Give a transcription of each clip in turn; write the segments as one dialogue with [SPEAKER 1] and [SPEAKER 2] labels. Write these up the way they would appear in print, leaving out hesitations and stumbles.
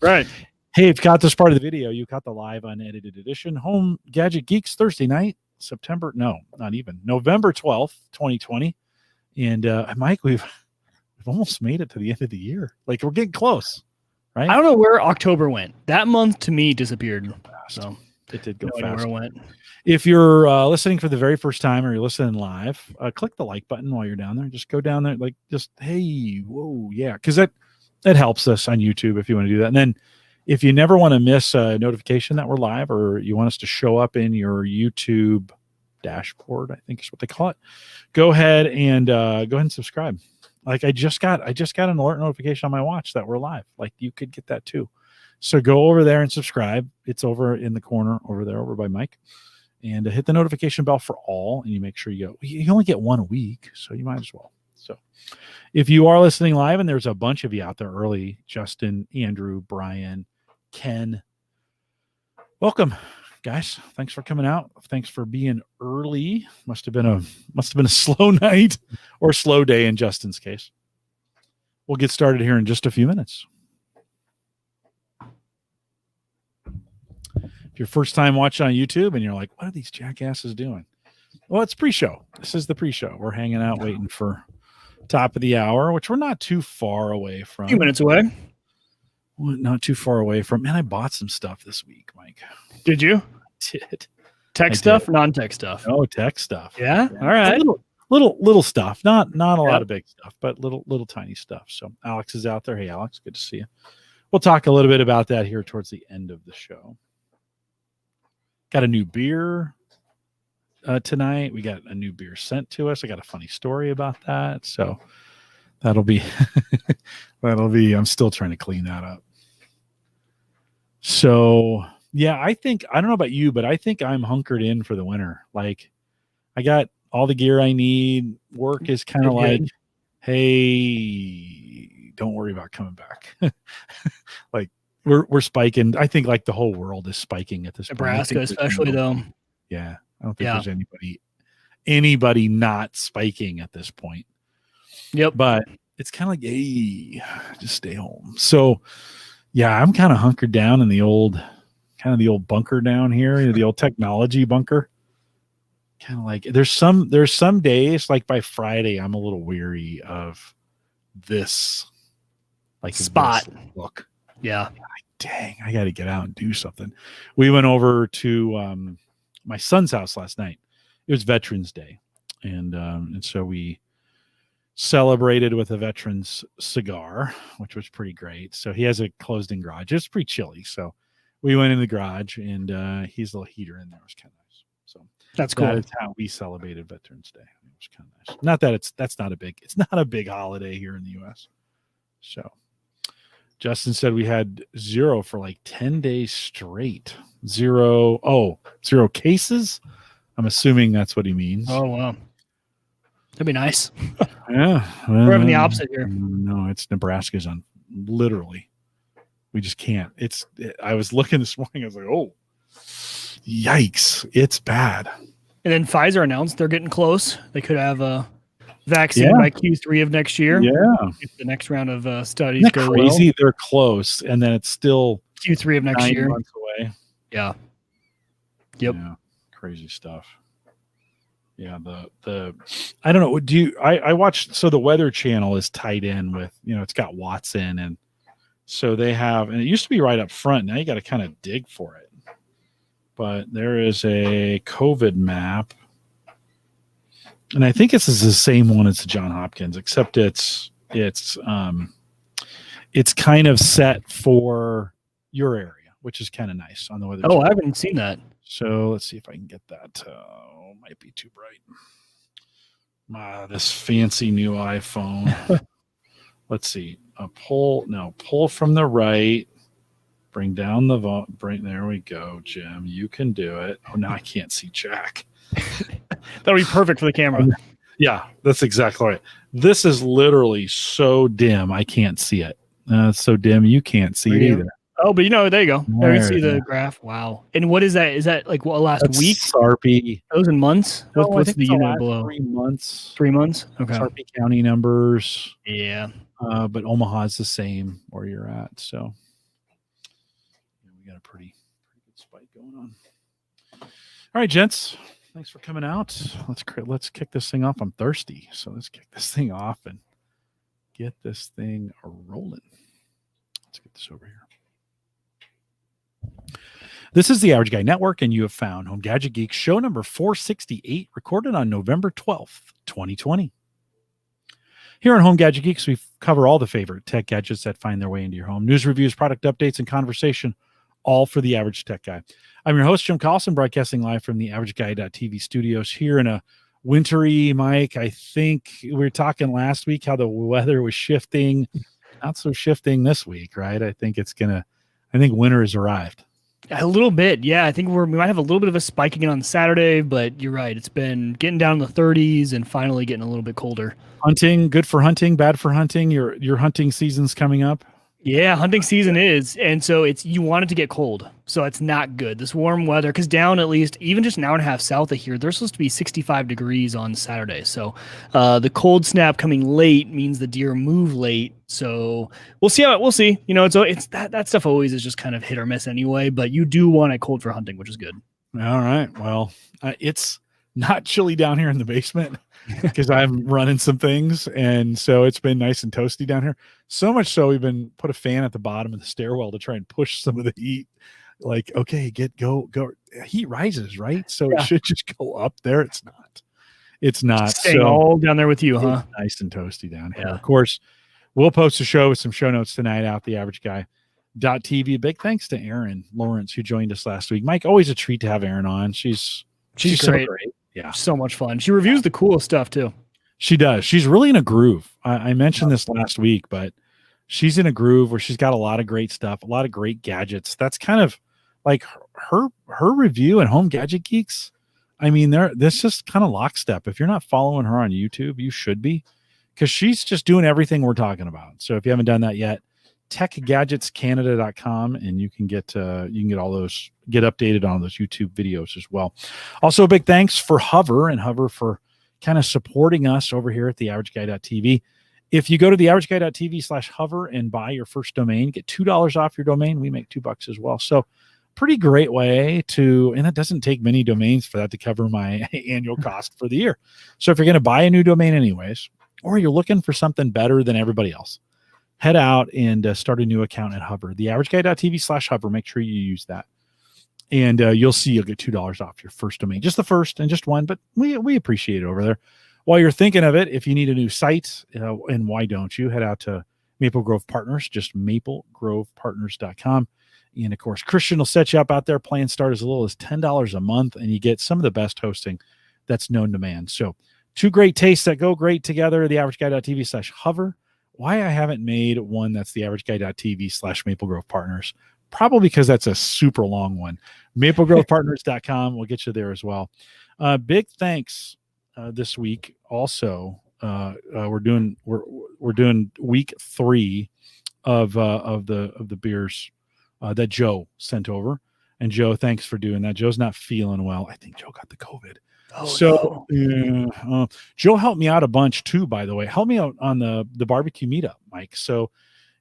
[SPEAKER 1] Right.
[SPEAKER 2] Hey, if you got this part of the video, you got the live unedited edition. Home Gadget Geeks Thursday night, November 12th, 2020. And Mike, we've almost made it to the end of the year. Like, we're getting close, right?
[SPEAKER 1] I don't know where October went. That month to me disappeared. So
[SPEAKER 2] it did go
[SPEAKER 1] fast.
[SPEAKER 2] fast.
[SPEAKER 1] Where it went.
[SPEAKER 2] If you're listening for the very first time or you're listening live, click the like button while you're down there. Just go down there, like, just, hey, whoa, yeah, because that helps us on YouTube if you want to do that. And then if you never want to miss a notification that we're live, or you want us to show up in your YouTube dashboard, I think is what they call it, go ahead and subscribe. Like, I just got an alert notification on my watch that we're live. Like, you could get that too. So go over there and subscribe. It's over in the corner over there, over by Mike. And hit the notification bell for all, and you make sure you only get one a week, so you might as well. So if you are listening live, and there's a bunch of you out there early, Justin, Andrew, Brian, Ken, welcome, guys. Thanks for coming out. Thanks for being early. Must have been a slow night or slow day in Justin's case. We'll get started here in just a few minutes. If your first time watching on YouTube and you're like, what are these jackasses doing? Well, it's pre-show. This is the pre-show. We're hanging out waiting for top of the hour, which we're not too far away from.
[SPEAKER 1] A few minutes away.
[SPEAKER 2] Not too far away from. Man, I bought some stuff this week, Mike.
[SPEAKER 1] Did you?
[SPEAKER 2] I did.
[SPEAKER 1] Tech stuff, non-tech stuff?
[SPEAKER 2] No, tech stuff.
[SPEAKER 1] Yeah? All right.
[SPEAKER 2] Little stuff. Not a lot of big stuff, but little tiny stuff. So Alex is out there. Hey, Alex, good to see you. We'll talk a little bit about that here towards the end of the show. Got a new beer tonight. We got a new beer sent to us. I got a funny story about that. So that'll be, I'm still trying to clean that up. So yeah, I don't know about you, but I think I'm hunkered in for the winter. Like, I got all the gear I need. Work is kind of like, hey, don't worry about coming back. Like, we're spiking. I think like the whole world is spiking at this
[SPEAKER 1] Nebraska,
[SPEAKER 2] point.
[SPEAKER 1] especially though.
[SPEAKER 2] Yeah. I don't think there's anybody not spiking at this point.
[SPEAKER 1] Yep.
[SPEAKER 2] But it's kind of like, hey, just stay home. So yeah, I'm kind of hunkered down in the old bunker down here, the old technology bunker. Kind of like there's some days, like by Friday, I'm a little weary of this like
[SPEAKER 1] spot
[SPEAKER 2] look.
[SPEAKER 1] Yeah.
[SPEAKER 2] Dang, I got to get out and do something. We went over to my son's house last night. It was Veterans Day, and so we celebrated with a veteran's cigar, which was pretty great. So he has a closed-in garage. It's pretty chilly, so we went in the garage, and his little heater in there was kind of nice. So
[SPEAKER 1] that's cool.
[SPEAKER 2] That is how we celebrated Veterans Day. It was kind of nice. Not that it's not a big holiday here in the U.S. So Justin said we had 0 for like 10 days straight. 0 cases. I'm assuming that's what he means.
[SPEAKER 1] Oh, wow. That'd be nice.
[SPEAKER 2] Yeah.
[SPEAKER 1] We're having the opposite here.
[SPEAKER 2] No, it's Nebraska's on literally. We just can't. I was looking this morning. I was like, oh, yikes. It's bad.
[SPEAKER 1] And then Pfizer announced they're getting close. They could have a vaccine by Q3 of next year.
[SPEAKER 2] Yeah.
[SPEAKER 1] If the next round of studies
[SPEAKER 2] Isn't that
[SPEAKER 1] go
[SPEAKER 2] crazy?
[SPEAKER 1] well.
[SPEAKER 2] They're close. And then it's still
[SPEAKER 1] Q3 of next
[SPEAKER 2] 9
[SPEAKER 1] year.
[SPEAKER 2] months away.
[SPEAKER 1] Yeah. Yep.
[SPEAKER 2] Yeah. Crazy stuff. Yeah. The I don't know. I watched, so the Weather Channel is tied in with, it's got Watson, and so they have, and it used to be right up front. Now you got to kind of dig for it. But there is a COVID map. And I think this is the same one as the John Hopkins, except it's kind of set for your area, which is kind of nice on the Weather Channel.
[SPEAKER 1] I haven't seen that.
[SPEAKER 2] So let's see if I can get that. Might be too bright. This fancy new iPhone. Let's see. Pull from the right. Bring down the volume. There we go, Jim. You can do it. Oh, now I can't see Jack.
[SPEAKER 1] That'll be perfect for the camera.
[SPEAKER 2] Yeah, that's exactly right. This is literally so dim, I can't see it. It's so dim, you can't see it either.
[SPEAKER 1] Oh, but there you go. There you see the graph. Wow. And what is that? Is that like last week?
[SPEAKER 2] Sarpy.
[SPEAKER 1] Those in months? What's the unit below?
[SPEAKER 2] 3 months.
[SPEAKER 1] 3 months? Okay.
[SPEAKER 2] Sarpy County numbers.
[SPEAKER 1] Yeah.
[SPEAKER 2] But Omaha's the same where you're at. So got a pretty good spike going on. All right, gents. Thanks for coming out. Let's kick this thing off. I'm thirsty, so let's kick this thing off and get this thing rolling. Let's get this over here. This is the Average Guy Network, and you have found Home Gadget Geeks show number 468, recorded on November 12th, 2020. Here on Home Gadget Geeks, we cover all the favorite tech gadgets that find their way into your home. News, reviews, product updates, and conversation, all for the average tech guy. I'm your host, Jim Carlson, broadcasting live from the AverageGuy.tv studios here in a wintry, Mike. I think we were talking last week how the weather was shifting. Not so shifting this week, right? I think winter has arrived.
[SPEAKER 1] A little bit, yeah. I think we might have a little bit of a spike again on Saturday, but you're right. It's been getting down in the 30s and finally getting a little bit colder.
[SPEAKER 2] Hunting, good for hunting, bad for hunting. Your hunting season's coming up.
[SPEAKER 1] Yeah, hunting season is, and so you want it to get cold, so it's not good. This warm weather, because down at least even just an hour and a half south of here, there's supposed to be 65 degrees on Saturday. So the cold snap coming late means the deer move late. So we'll see we'll see. You know, it's that stuff always is just kind of hit or miss anyway. But you do want it cold for hunting, which is good.
[SPEAKER 2] All right. Well, it's not chilly down here in the basement because I'm running some things, and so it's been nice and toasty down here. So much so we've been put a fan at the bottom of the stairwell to try and push some of the heat. Like, okay, go. Heat rises, right? So It should just go up there. It's not. It's not.
[SPEAKER 1] Staying all down there with you, huh?
[SPEAKER 2] Nice and toasty down here. Yeah. Of course, we'll post a show with some show notes tonight out the AverageGuy.tv. Big thanks to Erin Lawrence, who joined us last week. Mike, always a treat to have Erin on. She's
[SPEAKER 1] great.
[SPEAKER 2] So great. Yeah.
[SPEAKER 1] So much fun. She reviews the coolest stuff too.
[SPEAKER 2] She does. She's really in a groove. I mentioned this last week, but she's in a groove where she's got a lot of great stuff, a lot of great gadgets. That's kind of like her review and Home Gadget Geeks. I mean, this just kind of lockstep. If you're not following her on YouTube, you should be, because she's just doing everything we're talking about. So if you haven't done that yet, techgadgetscanada.com, and you can get all those, get updated on those YouTube videos as well. Also, a big thanks for Hover for kind of supporting us over here at the AverageGuy.tv. If you go to the AverageGuy.tv/hover and buy your first domain, get $2 off your domain. We make $2 as well. So pretty great way to, and it doesn't take many domains for that to cover my annual cost for the year. So if you're going to buy a new domain anyways, or you're looking for something better than everybody else, head out and start a new account at Hover, the AverageGuy.tv/hover. Make sure you use that. And you'll get $2 off your first domain, just the first and just one, but we appreciate it over there. While you're thinking of it, if you need a new site, and why don't you, head out to Maple Grove Partners, just maplegrovepartners.com. And of course, Christian will set you up out there. Plans start as little as $10 a month, and you get some of the best hosting that's known to man. So two great tastes that go great together, the AverageGuy.tv/hover. Why I haven't made one that's the AverageGuy.tv/Maple Grove Partners. Probably because that's a super long one. MapleGrovePartners.com will get you there as well. Big thanks this week. Also, we're doing week 3 of the beers that Joe sent over. And Joe, thanks for doing that. Joe's not feeling well. I think Joe got the COVID. Joe helped me out a bunch too, by the way. Helped me out on the barbecue meetup, Mike. So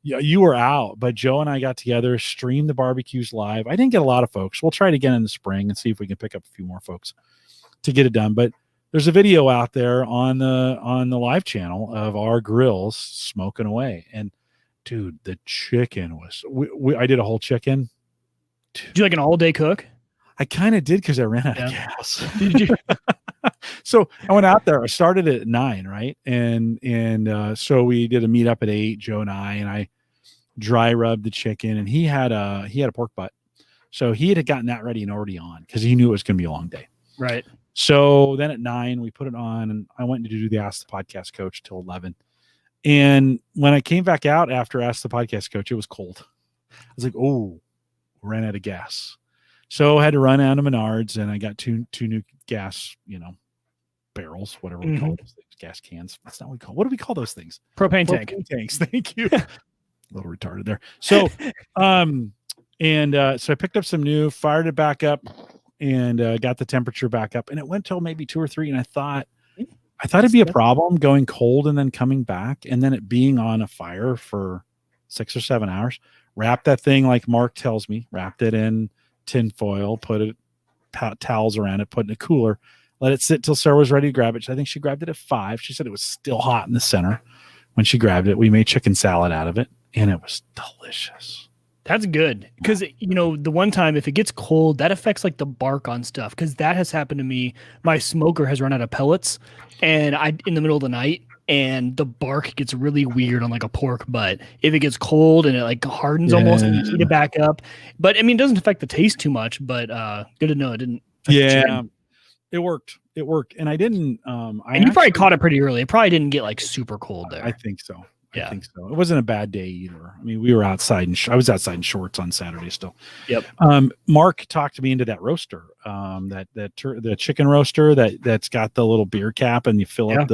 [SPEAKER 2] yeah, you were out, but Joe and I got together, streamed the barbecues live. I didn't get a lot of folks. We'll try it again in the spring and see if we can pick up a few more folks to get it done. But there's a video out there on the live channel of our grills smoking away. And dude, the chicken was, I did a whole chicken.
[SPEAKER 1] Did you like an all-day cook?
[SPEAKER 2] I kind of did, because I ran out of gas. Did you? So I went out there. I started at 9, right? And so we did a meetup at 8, Joe and I dry rubbed the chicken, and he had a pork butt. So he had gotten that ready and already on, because he knew it was going to be a long day.
[SPEAKER 1] Right.
[SPEAKER 2] So then at 9, we put it on, and I went to do the Ask the Podcast Coach till 11. And when I came back out after Ask the Podcast Coach, it was cold. I was like, oh, ran out of gas. So I had to run out of Menards, and I got two new gas, barrels, whatever we call those things, gas cans. That's not what we call. What do we call those things?
[SPEAKER 1] Propane tank.
[SPEAKER 2] Tanks. Thank you. A little retarded there. So, so I picked up some new, fired it back up, and got the temperature back up, and it went till maybe 2 or 3. And I thought it'd be a problem going cold and then coming back, and then it being on a fire for 6 or 7 hours. Wrap that thing like Mark tells me. Wrapped it in tin foil, put it towels around it, put it in a cooler, let it sit till Sarah was ready to grab it. I think she grabbed it at 5. She said it was still hot in the center when she grabbed it. We made chicken salad out of it, and it was delicious.
[SPEAKER 1] That's good. Because, the one time if it gets cold, that affects like the bark on stuff. Because that has happened to me. My smoker has run out of pellets and in the middle of the night, and the bark gets really weird on like a pork butt. If it gets cold and it like hardens almost and you heat it back up. But I mean, it doesn't affect the taste too much, but good to know it didn't.
[SPEAKER 2] Yeah, it worked. And I didn't.
[SPEAKER 1] And you probably caught it pretty early. It probably didn't get like super cold there.
[SPEAKER 2] I think so.
[SPEAKER 1] Yeah.
[SPEAKER 2] I think so. It wasn't a bad day either. I mean, we were outside and I was outside in shorts on Saturday still.
[SPEAKER 1] Yep.
[SPEAKER 2] Mark talked me into that roaster, the chicken roaster that's got the little beer cap and you fill up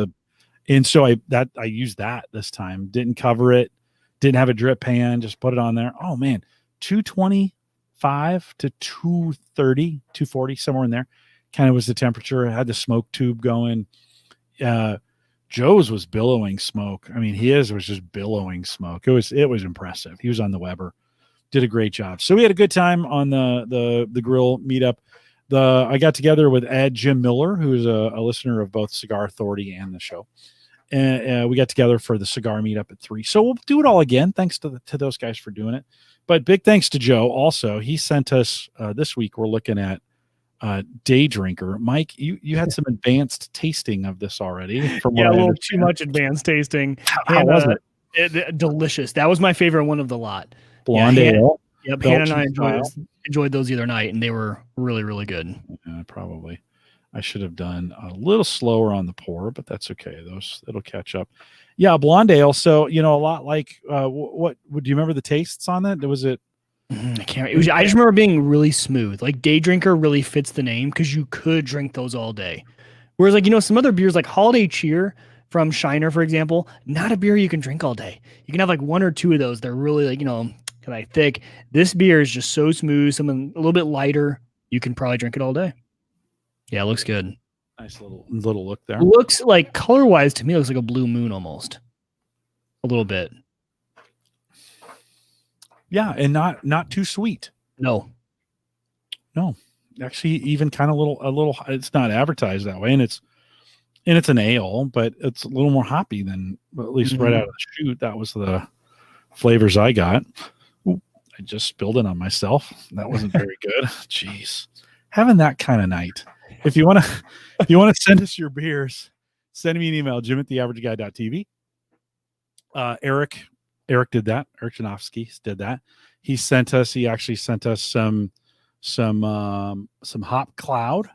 [SPEAKER 2] and so I used that this time. Didn't cover it. Didn't have a drip pan. Just put it on there. Oh man, 225 to 230, 240, somewhere in there. Kind of was the temperature. I had the smoke tube going. Joe's was billowing smoke. I mean, his was just billowing smoke. It was impressive. He was on the Weber, did a great job. So we had a good time on the grill meetup. I got together with Jim Miller, who's a listener of both Cigar Authority and the show, and we got together for the cigar meetup at 3. So we'll do it all again. Thanks to those guys for doing it. But big thanks to Joe. Also, he sent us this week. We're looking at Day Drinker. Mike, you had some advanced tasting of this already. From
[SPEAKER 1] a little too much advanced tasting.
[SPEAKER 2] How was it?
[SPEAKER 1] Delicious. That was my favorite one of the lot.
[SPEAKER 2] Blonde ale.
[SPEAKER 1] Yep, Hannah and I enjoyed those the other night, and they were really, really good.
[SPEAKER 2] Probably. I should have done a little slower on the pour, but that's okay. It'll catch up. Yeah, blonde ale. So, a lot like what do you remember the tastes on that? Was it?
[SPEAKER 1] I can't. I just remember being really smooth. Like Day Drinker really fits the name because you could drink those all day. Whereas, like some other beers, like Holiday Cheer from Shiner, for example, not a beer you can drink all day. You can have like 1 or 2 of those. They're really like kind of thick. This beer is just so smooth. Something a little bit lighter. You can probably drink it all day. Yeah, it looks good.
[SPEAKER 2] Nice little look there.
[SPEAKER 1] Looks like color wise to me, it looks like a blue moon almost. A little bit.
[SPEAKER 2] Yeah, and not too sweet.
[SPEAKER 1] No.
[SPEAKER 2] Actually, even kind of a little. It's not advertised that way, and it's an ale, but it's a little more hoppy than at least right out of the chute. That was the flavors I got. Ooh, I just spilled it on myself. That wasn't very good. Jeez, having that kind of night. If you want to send us your beers, send me an email, jim@theaverageguy.tv. Eric did that. Eric Janofsky did that. He actually sent us some Hop Cloud.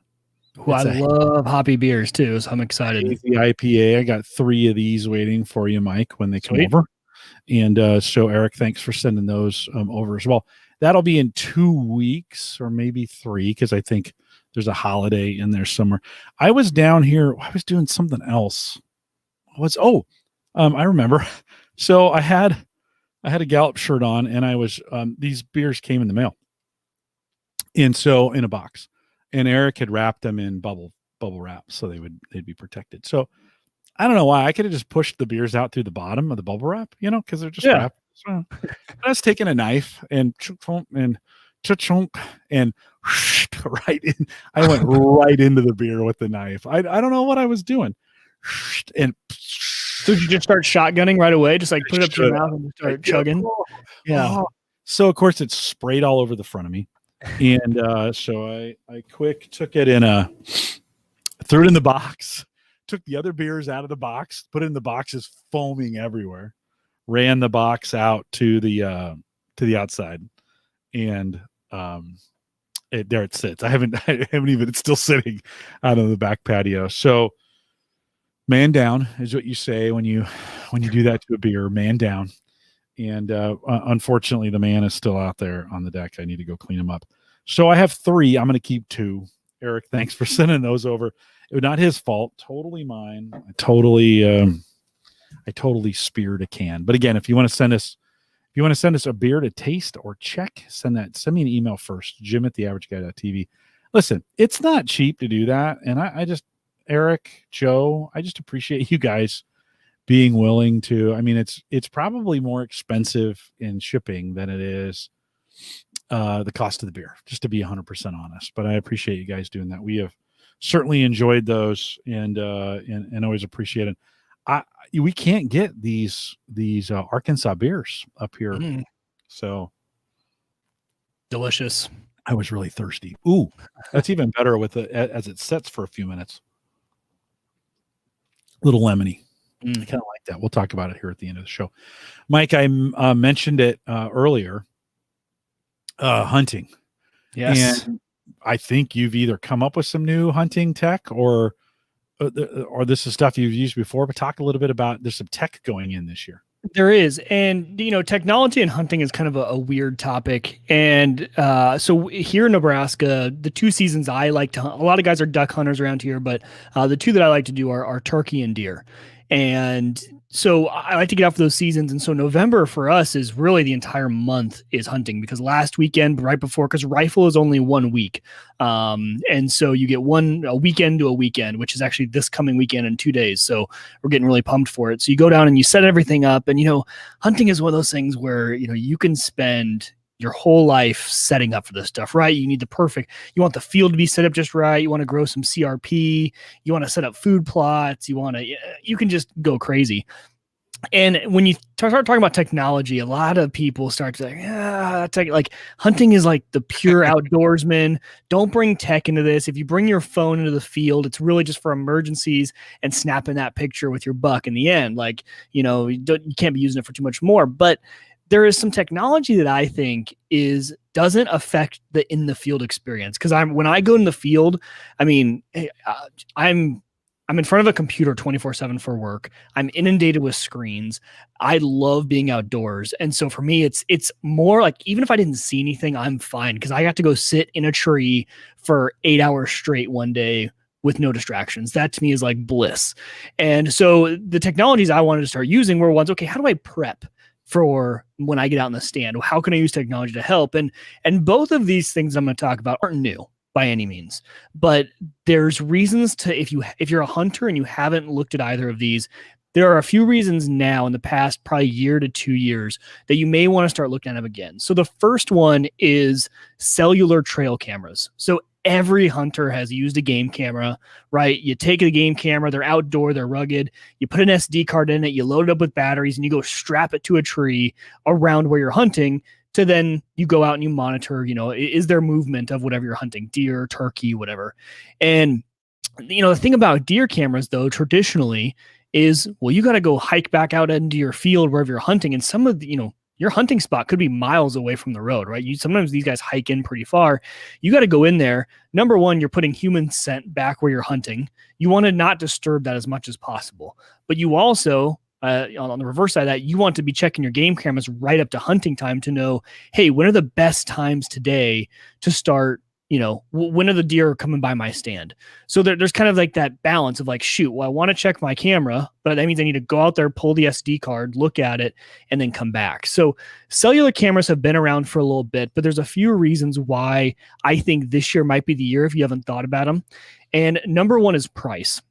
[SPEAKER 1] I love hoppy beers too, so I'm excited.
[SPEAKER 2] The IPA. I got 3 of these waiting for you, Mike, when they come over. And so Eric, thanks for sending those over as well. That'll be in 2 weeks or maybe 3, because I think there's a holiday in there somewhere. I was down here. I was doing something else. I remember. So I had a Gallup shirt on, and I was these beers came in the mail, and so in a box, and Eric had wrapped them in bubble wrap so they'd be protected. So I don't know why I could have just pushed the beers out through the bottom of the bubble wrap, because they're just wrapped. So I was taking a knife and right in. I went right into the beer with the knife. I don't know what I was doing, and.
[SPEAKER 1] So did you just start shotgunning right away? Just like put it up to your mouth and start chugging? Yeah.
[SPEAKER 2] So of course it sprayed all over the front of me. And so I quick took it threw it in the box, took the other beers out of the box, put it in the boxes foaming everywhere, ran the box out to the outside. And there it sits. I haven't even, it's still sitting out on the back patio. So man down is what you say when you do that to a beer. Man down, and unfortunately, the man is still out there on the deck. I need to go clean him up. So I have 3. I'm going to keep 2. Eric, thanks for sending those over. It was not his fault. Totally mine. I totally speared a can. But again, if you want to send us a beer to taste or check, send me an email first. jim@theaverageguy.tv. Listen, it's not cheap to do that, and I just. Eric, Joe, I just appreciate you guys being willing to, I mean, it's probably more expensive in shipping than it is the cost of the beer, just to be 100% honest. But I appreciate you guys doing that. We have certainly enjoyed those and always appreciate it. We can't get these Arkansas beers up here. So
[SPEAKER 1] delicious.
[SPEAKER 2] I was really thirsty. Ooh, that's even better with it as it sets for a few minutes. Little lemony. I kind of like that. We'll talk about it here at the end of the show. Mike, I mentioned it earlier. Hunting.
[SPEAKER 1] Yes.
[SPEAKER 2] And I think you've either come up with some new hunting tech or this is stuff you've used before, but talk a little bit about, there's some tech going in this year.
[SPEAKER 1] There is. And, technology and hunting is kind of a weird topic. And so here in Nebraska, the 2 seasons I like to hunt, a lot of guys are duck hunters around here, but the 2 that I like to do are turkey and deer. And so I like to get out for those seasons. And so November for us is really the entire month is hunting, because last weekend, right before, because rifle is only 1 week. And so you get a weekend to a weekend, which is actually this coming weekend in 2 days. So we're getting really pumped for it. So you go down and you set everything up, and, hunting is one of those things where, you can spend your whole life setting up for this stuff, right? You want the field to be set up just right. You want to grow some CRP. You want to set up food plots. You can just go crazy. And when you start talking about technology, a lot of people start to say, like hunting is like the pure outdoorsman. Don't bring tech into this. If you bring your phone into the field, it's really just for emergencies and snapping that picture with your buck in the end. Like, you can't be using it for too much more. But there is some technology that I think doesn't affect the in the field experience. Because when I go in the field, I mean, I'm in front of a computer 24/7 for work. I'm inundated with screens. I love being outdoors. And so for me, it's more like, even if I didn't see anything, I'm fine, because I got to go sit in a tree for 8 hours straight one day with no distractions. That to me is like bliss. And so the technologies I wanted to start using were ones, okay, how do I prep for when I get out in the stand? How can I use technology to help? And both of these things I'm going to talk about aren't new by any means, but there's reasons to, if you're a hunter and you haven't looked at either of these, there are a few reasons now in the past probably year to 2 years that you may want to start looking at them again. So the first one is cellular trail cameras. So every hunter has used a game camera, right? You take a game camera, they're outdoor, they're rugged. You put an SD card in it, you load it up with batteries, and you go strap it to a tree around where you're hunting. To then you go out and you monitor, is there movement of whatever you're hunting, deer, turkey, whatever. And, the thing about deer cameras, though, traditionally is, well, you got to go hike back out into your field wherever you're hunting. And some of the, your hunting spot could be miles away from the road, right? Sometimes these guys hike in pretty far. You got to go in there. Number one, you're putting human scent back where you're hunting. You want to not disturb that as much as possible. But you also, on the reverse side of that, you want to be checking your game cameras right up to hunting time to know, hey, when are the best times today to start, when are the deer coming by my stand? So there's kind of like that balance of like, shoot, well, I want to check my camera, but that means I need to go out there, pull the SD card, look at it, and then come back. So cellular cameras have been around for a little bit, but there's a few reasons why I think this year might be the year if you haven't thought about them. And number one is price.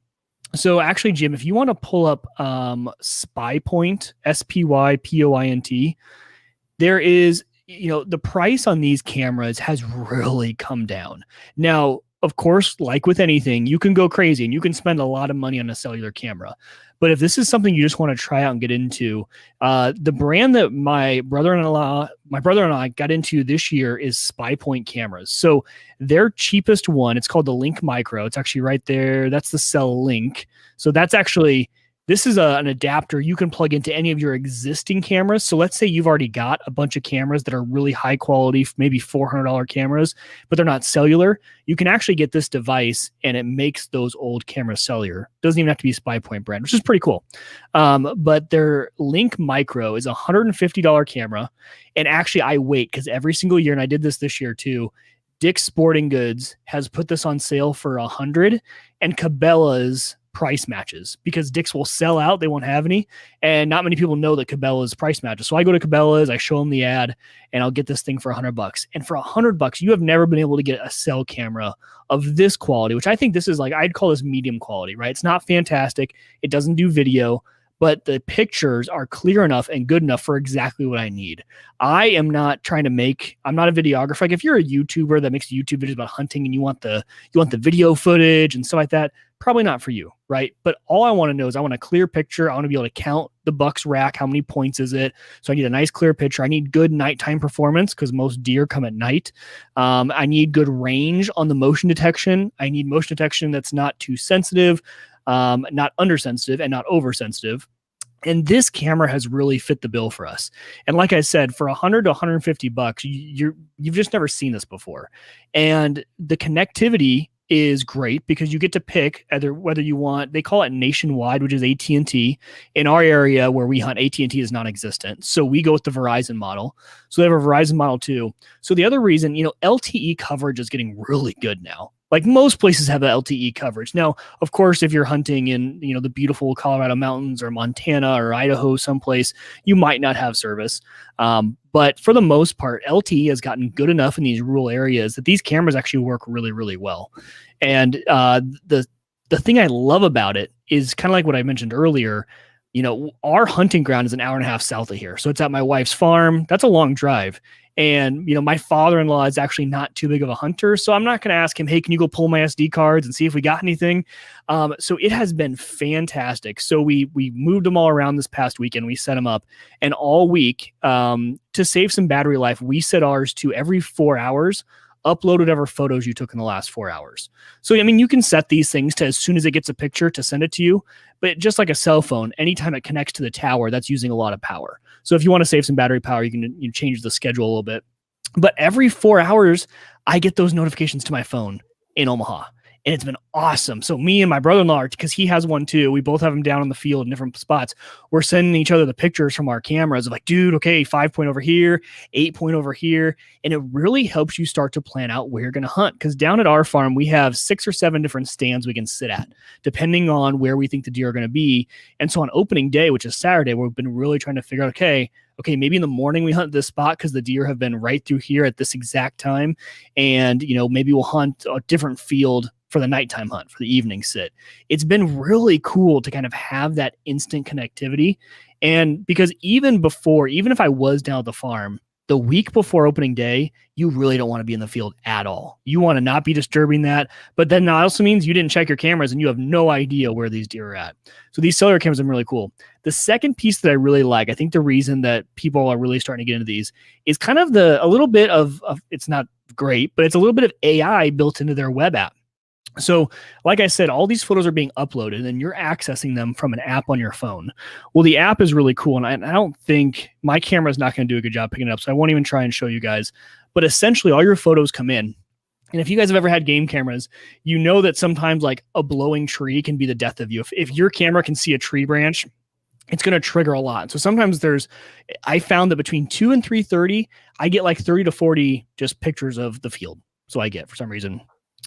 [SPEAKER 1] So actually, Jim, if you want to pull up SpyPoint, SpyPoint, there is, the price on these cameras has really come down. Now, of course, like with anything, you can go crazy and you can spend a lot of money on a cellular camera. But if this is something you just want to try out and get into, the brand that my brother and I got into this year is SpyPoint cameras. So their cheapest one, it's called the Link Micro. It's actually right there. That's the cell Link. So this is an adapter you can plug into any of your existing cameras. So let's say you've already got a bunch of cameras that are really high quality, maybe $400 cameras, but they're not cellular. You can actually get this device and it makes those old cameras cellular. Doesn't even have to be a SpyPoint brand, which is pretty cool. But their Link Micro is a $150 camera. And actually I wait, because every single year, and I did this year too, Dick's Sporting Goods has put this on sale for $100, and Cabela's price matches, because Dick's will sell out. They won't have any. And not many people know that Cabela's price matches. So I go to Cabela's, I show them the ad, and I'll get this thing for $100. And for $100, you have never been able to get a cell camera of this quality, which I think this is like, I'd call this medium quality, right? It's not fantastic. It doesn't do video, but the pictures are clear enough and good enough for exactly what I need. I am not trying to make, I'm not a videographer. Like if you're a YouTuber that makes YouTube videos about hunting and you want the video footage and stuff like that, probably not for you, right? But all I want to know is I want a clear picture. I want to be able to count the buck's rack. How many points is it? So I need a nice clear picture. I need good nighttime performance because most deer come at night. I need good range on the motion detection. I need motion detection that's not too sensitive, not undersensitive, and not oversensitive. And this camera has really fit the bill for us. And like I said, for 100 to 150 bucks, you've just never seen this before. And the connectivity is great because you get to pick either whether you want, they call it nationwide, which is AT&T. In our area where we hunt, AT&T is non-existent. So we go with the Verizon model. So they have a Verizon model too. So the other reason, LTE coverage is getting really good now. Like most places have the LTE coverage. Now, of course, if you're hunting in, the beautiful Colorado mountains or Montana or Idaho, someplace, you might not have service. But for the most part, LTE has gotten good enough in these rural areas that these cameras actually work really, really well. And the thing I love about it is kind of like what I mentioned earlier. Our hunting ground is an hour and a half south of here. So it's at my wife's farm. That's a long drive. And, my father-in-law is actually not too big of a hunter. So I'm not going to ask him, hey, can you go pull my SD cards and see if we got anything? So it has been fantastic. So we moved them all around this past weekend. We set them up. And all week, to save some battery life, we set ours to every 4 hours, upload whatever photos you took in the last 4 hours. So, you can set these things to as soon as it gets a picture to send it to you. But just like a cell phone, anytime it connects to the tower, that's using a lot of power. So if you want to save some battery power, you can change the schedule a little bit. But every 4 hours, I get those notifications to my phone in Omaha. And it's been awesome. So me and my brother-in-law, because he has one too, we both have them down on the field in different spots. We're sending each other the pictures from our cameras of like, dude, okay, 5 point over here, 8 point over here. And it really helps you start to plan out where you're going to hunt. Because down at our farm, we have 6 or 7 different stands we can sit at, depending on where we think the deer are going to be. And so on opening day, which is Saturday, we've been really trying to figure out, okay, maybe in the morning we hunt this spot because the deer have been right through here at this exact time. And, maybe we'll hunt a different field for the nighttime hunt, for the evening sit. It's been really cool to kind of have that instant connectivity. And because even if I was down at the farm, the week before opening day, you really don't want to be in the field at all. You want to not be disturbing that. But then that also means you didn't check your cameras and you have no idea where these deer are at. So these cellular cameras are really cool. The second piece that I really like, I think the reason that people are really starting to get into these is kind of a little bit of it's not great, but it's a little bit of AI built into their web app. So like I said, all these photos are being uploaded and you're accessing them from an app on your phone. Well, the app is really cool. And I don't think my camera is not going to do a good job picking it up. So I won't even try and show you guys. But essentially all your photos come in. And if you guys have ever had game cameras, you know that sometimes like a blowing tree can be the death of you. If your camera can see a tree branch, it's going to trigger a lot. So sometimes I found that between 2 and 3:30, I get like 30 to 40 just pictures of the field. So I get for some reason.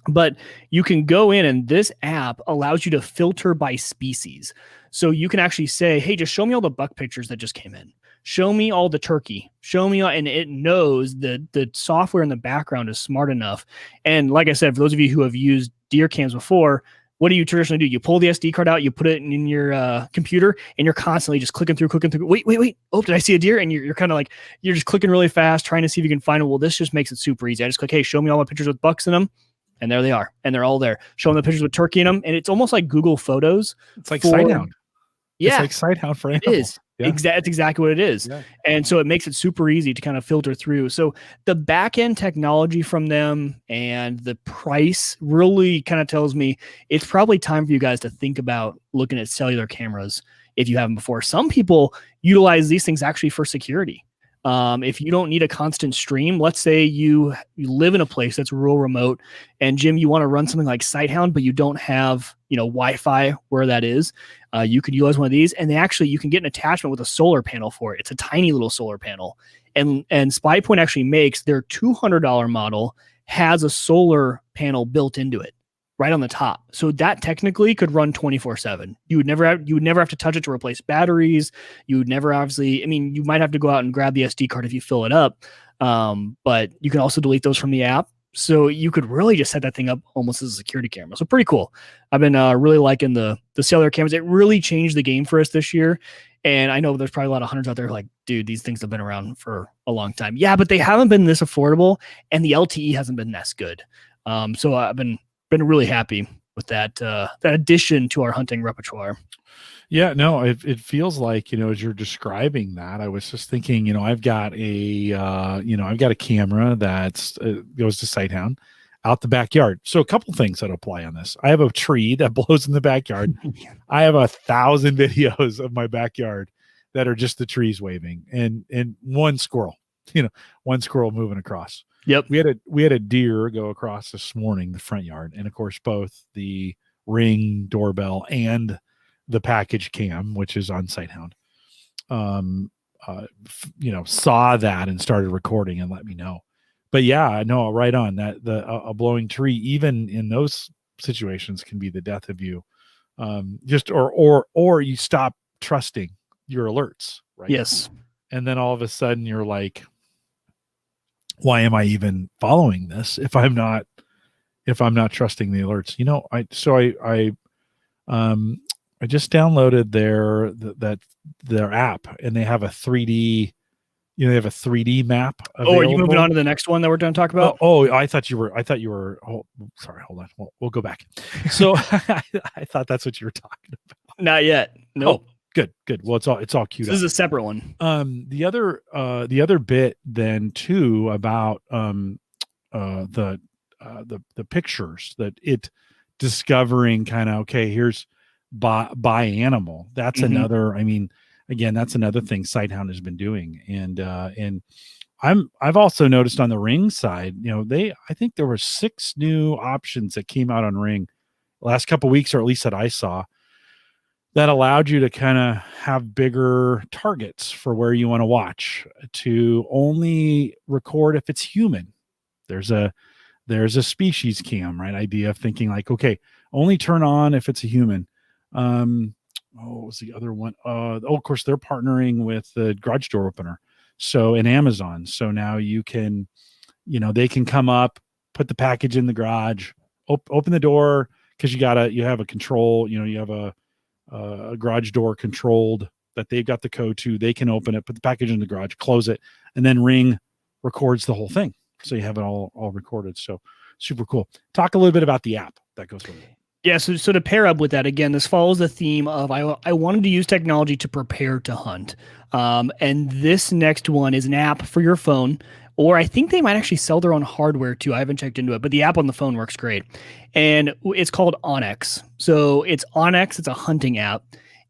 [SPEAKER 1] But you can go in and this app allows you to filter by species. So you can actually say, hey, just show me all the buck pictures that just came in. Show me all the turkey. Show me, and it knows that the software in the background is smart enough. And like I said, for those of you who have used deer cams before, what do you traditionally do? You pull the SD card out, you put it in your computer, and you're constantly just clicking through. Wait. Oh, did I see a deer? And you're kind of like, you're just clicking really fast, trying to see if you can find it. Well, this just makes it super easy. I just click, hey, show me all my pictures with bucks in them. And there they are. And they're all there. Showing the pictures with turkey in them. And it's almost like Google Photos.
[SPEAKER 2] It's like Sighthound.
[SPEAKER 1] Yeah.
[SPEAKER 2] It's like Sighthound for animals.
[SPEAKER 1] It is.
[SPEAKER 2] Yeah.
[SPEAKER 1] That's exactly what it is. Yeah. And so it makes it super easy to kind of filter through. So the back end technology from them and the price really kind of tells me it's probably time for you guys to think about looking at cellular cameras if you haven't before. Some people utilize these things actually for security. If you don't need a constant stream, let's say you live in a place that's rural remote and Jim, you want to run something like Sighthound, but you don't have, Wi-Fi where that is. You could utilize one of these and you can get an attachment with a solar panel for it. It's a tiny little solar panel and SpyPoint actually makes their $200 model has a solar panel built into it right on the top. So that technically could run 24/7. You would never have to touch it to replace batteries. You would never you might have to go out and grab the SD card if you fill it up. But you can also delete those from the app. So you could really just set that thing up almost as a security camera. So pretty cool. I've been really liking the cellular cameras. It really changed the game for us this year. And I know there's probably a lot of hunters out there like, dude, these things have been around for a long time. Yeah, but they haven't been this affordable, and the LTE hasn't been this good. So I've been really happy with that addition to our hunting repertoire.
[SPEAKER 2] Yeah, no, it feels like, as you're describing that, I was just thinking, I've got a camera that's goes to Sighthound out the backyard. So a couple things that apply on this. I have a tree that blows in the backyard. I have 1,000 videos of my backyard that are just the trees waving and one squirrel moving across.
[SPEAKER 1] Yep.
[SPEAKER 2] We had a deer go across this morning, the front yard, and of course both the Ring doorbell and the package cam, which is on Sighthound, saw that and started recording and let me know. But yeah, no, right on that. A blowing tree, even in those situations, can be the death of you. Or you stop trusting your alerts, right?
[SPEAKER 1] Yes.
[SPEAKER 2] And then all of a sudden you're like, why am I even following this if I'm not trusting the alerts? I just downloaded their app, and they have a 3D, they have a 3D map available.
[SPEAKER 1] Oh, are you moving on to the next one that we're going to talk about?
[SPEAKER 2] Oh, I thought you were. Oh, sorry. Hold on. We'll go back. So I thought that's what you were talking about.
[SPEAKER 1] Not yet. Nope.
[SPEAKER 2] Oh, good. Well, it's all queued up.
[SPEAKER 1] This is a separate one.
[SPEAKER 2] The other bit then too about the pictures that it discovering kind of, okay, here's by animal. That's another, again, that's another thing Sighthound has been doing. And I've also noticed on the Ring side, I think there were 6 new options that came out on Ring last couple of weeks, or at least that I saw, that allowed you to kind of have bigger targets for where you want to watch, to only record if it's human. There's a species cam, right? Idea of thinking like, okay, only turn on if it's a human. What was the other one? Of course, they're partnering with the garage door opener. So in Amazon. So now you can, they can come up, put the package in the garage, open the door, because you have a control, you have a garage door controlled that they've got the code to. They can open it, put the package in the garage, close it, and then Ring records the whole thing. So you have it all recorded. So super cool. Talk a little bit about the app that goes with it.
[SPEAKER 1] Yeah, so to pair up with that, again, this follows the theme of I wanted to use technology to prepare to hunt. And this next one is an app for your phone, or I think they might actually sell their own hardware too. I haven't checked into it, but the app on the phone works great. And it's called Onyx. So it's Onyx. It's a hunting app.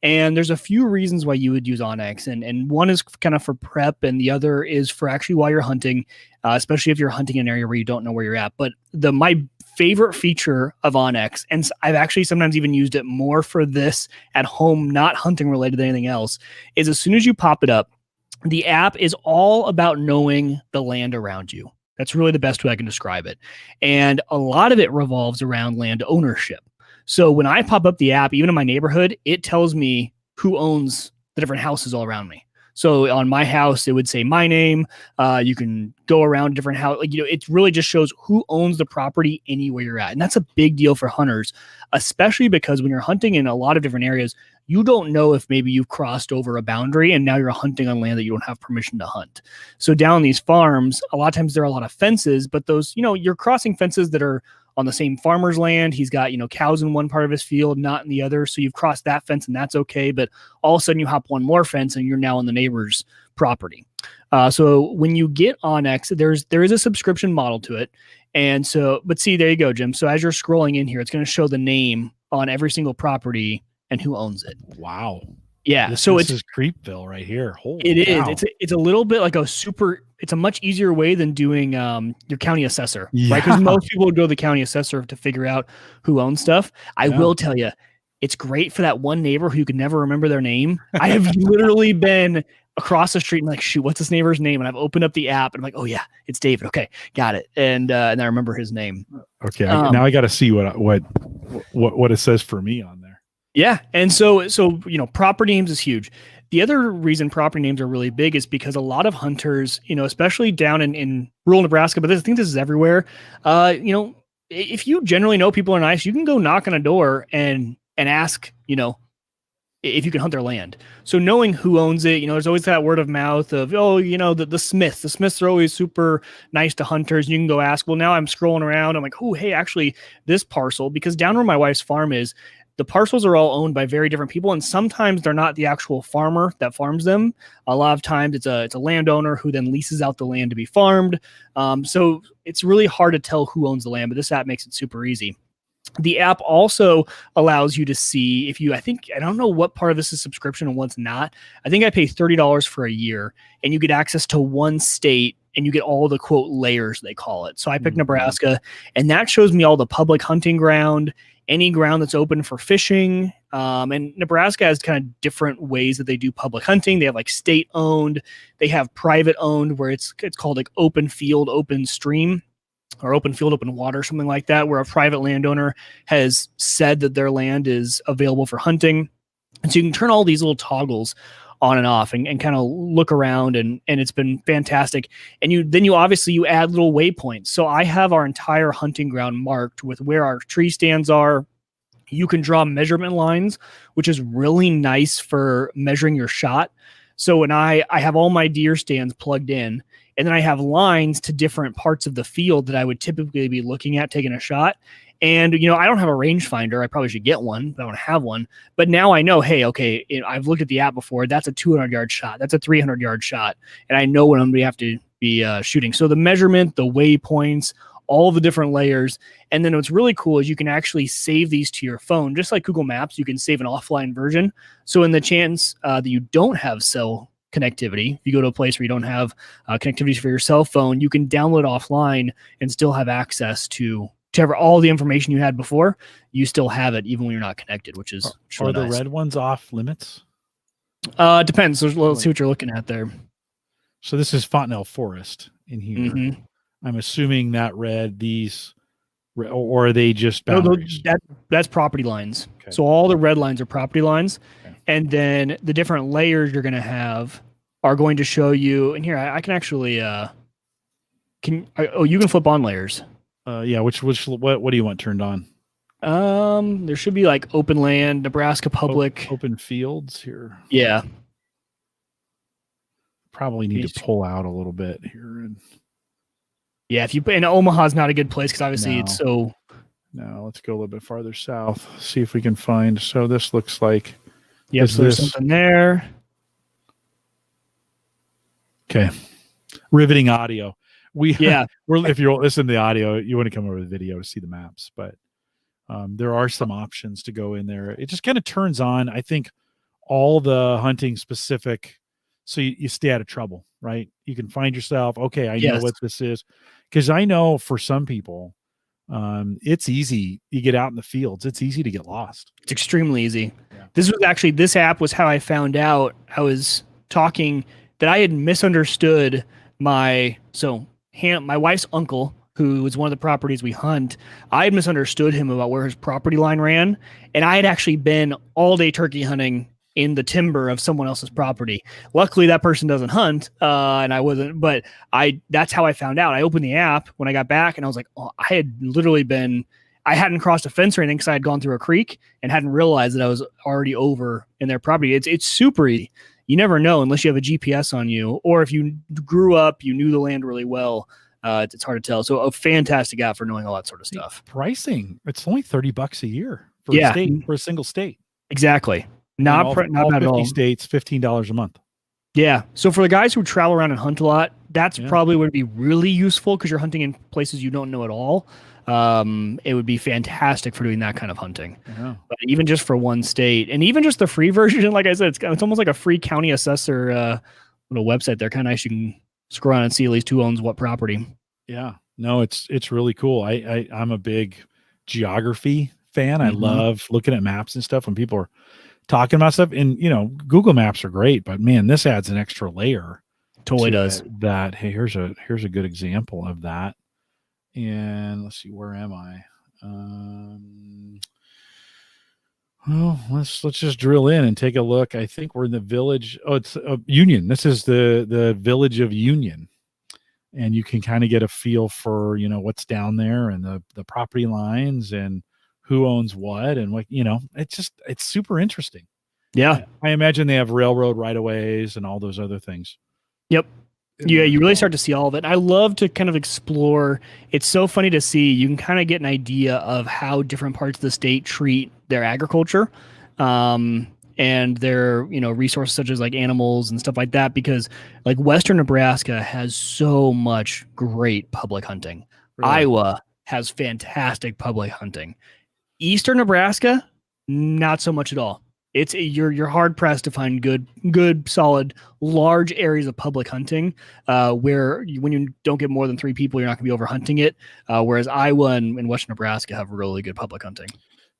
[SPEAKER 1] And there's a few reasons why you would use Onyx. And one is kind of for prep, and the other is for actually while you're hunting, especially if you're hunting in an area where you don't know where you're at. But my favorite feature of Onyx, and I've actually sometimes even used it more for this at home, not hunting related than anything else, is as soon as you pop it up, the app is all about knowing the land around you. That's really the best way I can describe it. And a lot of it revolves around land ownership. So when I pop up the app, even in my neighborhood, it tells me who owns the different houses all around me. So on my house, it would say my name. You can go around different houses. It really just shows who owns the property anywhere you're at. And that's a big deal for hunters, especially because when you're hunting in a lot of different areas, you don't know if maybe you've crossed over a boundary and now you're hunting on land that you don't have permission to hunt. So down these farms, a lot of times there are a lot of fences, but those, you're crossing fences that are on the same farmer's land. He's got, cows in one part of his field, not in the other. So you've crossed that fence and that's okay. But all of a sudden you hop one more fence and you're now on the neighbor's property. So when you get Onyx, there is a subscription model to it. And so, but see, there you go, Jim. So as you're scrolling in here, it's going to show the name on every single property and who owns it.
[SPEAKER 2] Wow.
[SPEAKER 1] Yeah.
[SPEAKER 2] This
[SPEAKER 1] is
[SPEAKER 2] Creepville right here. Holy
[SPEAKER 1] it
[SPEAKER 2] cow.
[SPEAKER 1] is. It's a little bit like it's a much easier way than doing your county assessor,
[SPEAKER 2] yeah.
[SPEAKER 1] right? Because most people would go to the county assessor to figure out who owns stuff. I will tell you, it's great for that one neighbor who you could never remember their name. I have literally been across the street and like, shoot, what's this neighbor's name? And I've opened up the app and I'm like, oh yeah, it's David. Okay, got it. And I remember his name.
[SPEAKER 2] Okay, now I got to see what it says for me on there.
[SPEAKER 1] Yeah, and so property names is huge. The other reason property names are really big is because a lot of hunters, especially down in rural Nebraska, but I think this is everywhere. If you generally know people are nice, you can go knock on a door and ask, if you can hunt their land. So knowing who owns it, there's always that word of mouth of, the Smiths. The Smiths are always super nice to hunters. And you can go ask, well, now I'm scrolling around. I'm like, oh, hey, actually this parcel, because down where my wife's farm is, the parcels are all owned by very different people. And sometimes they're not the actual farmer that farms them. A lot of times it's a landowner who then leases out the land to be farmed. So it's really hard to tell who owns the land, but this app makes it super easy. The app also allows you to see I don't know what part of this is subscription and what's not. I think I pay $30 for a year and you get access to one state and you get all the quote layers, they call it. So I picked Nebraska, and that shows me all the public hunting ground, any ground that's open for fishing. And Nebraska has kind of different ways that they do public hunting. They have like state owned, they have private owned where it's called like open field, open stream, or open field, open water, something like that, where a private landowner has said that their land is available for hunting. And so you can turn all these little toggles on and off and kind of look around, and it's been fantastic. And you obviously you add little waypoints. So I have our entire hunting ground marked with where our tree stands are. You can draw measurement lines, which is really nice for measuring your shot. So when I have all my deer stands plugged in, and then I have lines to different parts of the field that I would typically be looking at taking a shot. And, I don't have a rangefinder. I probably should get one, but I don't have one. But now I know, hey, okay, I've looked at the app before. That's a 200-yard shot. That's a 300-yard shot. And I know what I'm going to have to be shooting. So the measurement, the waypoints, all the different layers. And then what's really cool is you can actually save these to your phone. Just like Google Maps, you can save an offline version. So in the chance that you don't have cell connectivity, if you go to a place where you don't have connectivity for your cell phone, you can download offline and still have access to all the information you had before. You still have it even when you're not connected, which is
[SPEAKER 2] are the red ones off limits?
[SPEAKER 1] Depends. So let's see what you're looking at there.
[SPEAKER 2] So this is Fontenelle Forest in here. Mm-hmm. I'm assuming that these, or are they just boundaries?
[SPEAKER 1] No, that's property lines. Okay. So all the red lines are property lines. Okay. And then the different layers you're going to have are going to show you. And here, I can actually, you can flip on layers.
[SPEAKER 2] Yeah. What do you want turned on?
[SPEAKER 1] There should be like open land, Nebraska public.
[SPEAKER 2] Open fields here.
[SPEAKER 1] Yeah.
[SPEAKER 2] Probably need to pull out a little bit here.
[SPEAKER 1] Yeah, and Omaha's not a good place because obviously it's so.
[SPEAKER 2] No, let's go a little bit farther south. See if we can find. So this looks like.
[SPEAKER 1] Yep, so there's something there.
[SPEAKER 2] Okay, riveting audio. If you're listening to the audio, you want to come over to the video to see the maps, but there are some options to go in there. It just kind of turns on, I think, all the hunting specific, so you stay out of trouble, right? You can find yourself, okay, I know what this is. Because I know for some people, it's easy. You get out in the fields, it's easy to get lost.
[SPEAKER 1] It's extremely easy. Yeah. This app was how I found out. I was talking that I had misunderstood my wife's uncle, who was one of the properties we hunt. I had misunderstood him about where his property line ran. And I had actually been all day turkey hunting in the timber of someone else's property. Luckily, that person doesn't hunt, and I wasn't. But that's how I found out. I opened the app when I got back, and I was like, oh, I hadn't crossed a fence or anything because I had gone through a creek and hadn't realized that I was already over in their property. It's super easy. You never know unless you have a GPS on you, or if you grew up, you knew the land really well. It's hard to tell. So a fantastic app for knowing all that sort of stuff.
[SPEAKER 2] Pricing, it's only $30 a year for a single state.
[SPEAKER 1] Exactly. Not bad at all.
[SPEAKER 2] 50 states, $15 a month.
[SPEAKER 1] Yeah. So for the guys who travel around and hunt a lot, that's probably would be really useful because you're hunting in places you don't know at all. It would be fantastic for doing that kind of hunting. Yeah. But even just for one state, and even just the free version, like I said, it's almost like a free county assessor little website there. Kind of nice. You can scroll around and see at least who owns what property.
[SPEAKER 2] Yeah. No, it's really cool. I'm a big geography fan. Mm-hmm. I love looking at maps and stuff when people are talking about stuff. And Google Maps are great, but man, this adds an extra layer.
[SPEAKER 1] Totally does.
[SPEAKER 2] That hey, here's a good example of that. And let's see, where am I? Well, let's just drill in and take a look. I think we're in the village. Oh, it's Union. This is the village of Union, and you can kind of get a feel for what's down there and the property lines and who owns what and what it's super interesting.
[SPEAKER 1] Yeah.
[SPEAKER 2] I imagine they have railroad right of ways and all those other things.
[SPEAKER 1] Yep. Yeah, you really start to see all of it. I love to kind of explore. It's so funny to see. You can kind of get an idea of how different parts of the state treat their agriculture, and their resources such as like animals and stuff like that. Because like Western Nebraska has so much great public hunting.
[SPEAKER 2] Really?
[SPEAKER 1] Iowa has fantastic public hunting. Eastern Nebraska, not so much at all. It's you're hard pressed to find good, solid, large areas of public hunting where when you don't get more than 3 people, you're not going to be over hunting it. Whereas Iowa and Western Nebraska have really good public hunting.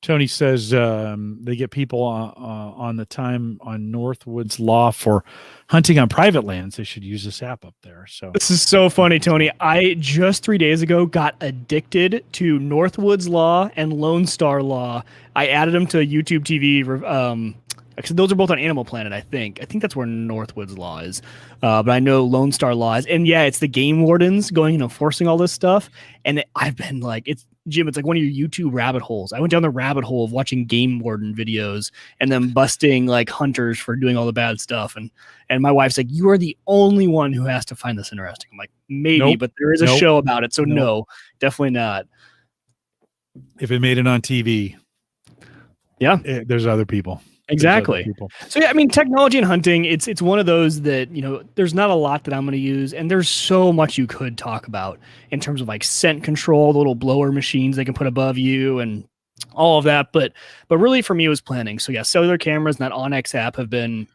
[SPEAKER 2] Tony says they get people on the time on Northwoods Law for hunting on private lands. They should use this app up there. So
[SPEAKER 1] this is so funny, Tony. I just 3 days ago got addicted to Northwoods Law and Lone Star Law. I added them to YouTube TV. Actually, those are both on Animal Planet, I think. I think that's where Northwoods Law is. But I know Lone Star Law is. And yeah, it's the game wardens going and enforcing all this stuff. And I've been like, Jim, it's like one of your YouTube rabbit holes. I went down the rabbit hole of watching game warden videos and then busting like hunters for doing all the bad stuff. And my wife's like, you are the only one who has to find this interesting. I'm like, maybe,
[SPEAKER 2] nope.
[SPEAKER 1] But there is a show about it. So no, definitely not.
[SPEAKER 2] If it made it on TV, there's other people.
[SPEAKER 1] Exactly. So yeah, I mean, technology and hunting, it's one of those that, there's not a lot that I'm going to use, and there's so much you could talk about in terms of like scent control, the little blower machines they can put above you and all of that. But really for me, it was planning. So yeah, cellular cameras and that Onyx app have been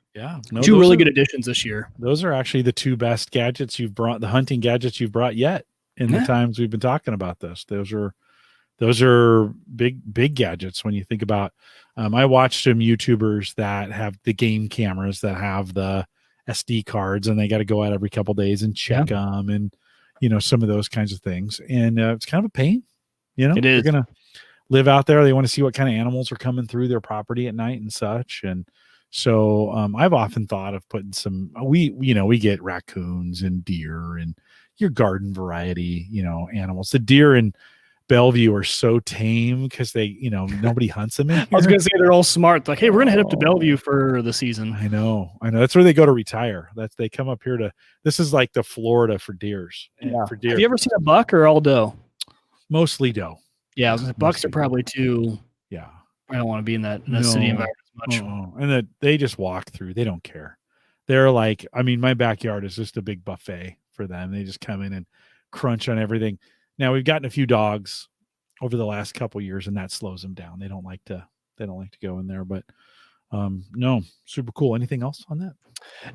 [SPEAKER 1] two really good additions this year.
[SPEAKER 2] Those are actually the 2 best gadgets you've brought, the hunting gadgets you've brought yet in the times we've been talking about this. Those are big gadgets when you think about. I watched some YouTubers that have the game cameras that have the SD cards, and they got to go out every couple of days and check them, and some of those kinds of things. And it's kind of a pain.
[SPEAKER 1] It is.
[SPEAKER 2] They're gonna live out there. They want to see what kind of animals are coming through their property at night and such. And so I've often thought of putting some. We get raccoons and deer and your garden variety animals. The deer and Bellevue are so tame because they, nobody hunts them in here.
[SPEAKER 1] I was going to say they're all smart. Like, hey, we're going to head up to Bellevue for the season.
[SPEAKER 2] I know. That's where they go to retire. They come up here this is like the Florida for deers.
[SPEAKER 1] Yeah.
[SPEAKER 2] For deer.
[SPEAKER 1] Have you ever seen a buck or all doe?
[SPEAKER 2] Mostly doe.
[SPEAKER 1] Yeah, bucks are probably too.
[SPEAKER 2] Yeah.
[SPEAKER 1] I don't want to be in that city environment as much.
[SPEAKER 2] And they just walk through. They don't care. They're like, my backyard is just a big buffet for them. They just come in and crunch on everything. Now we've gotten a few dogs over the last couple of years, and that slows them down. They don't like to go in there, but no, super cool. Anything else on that?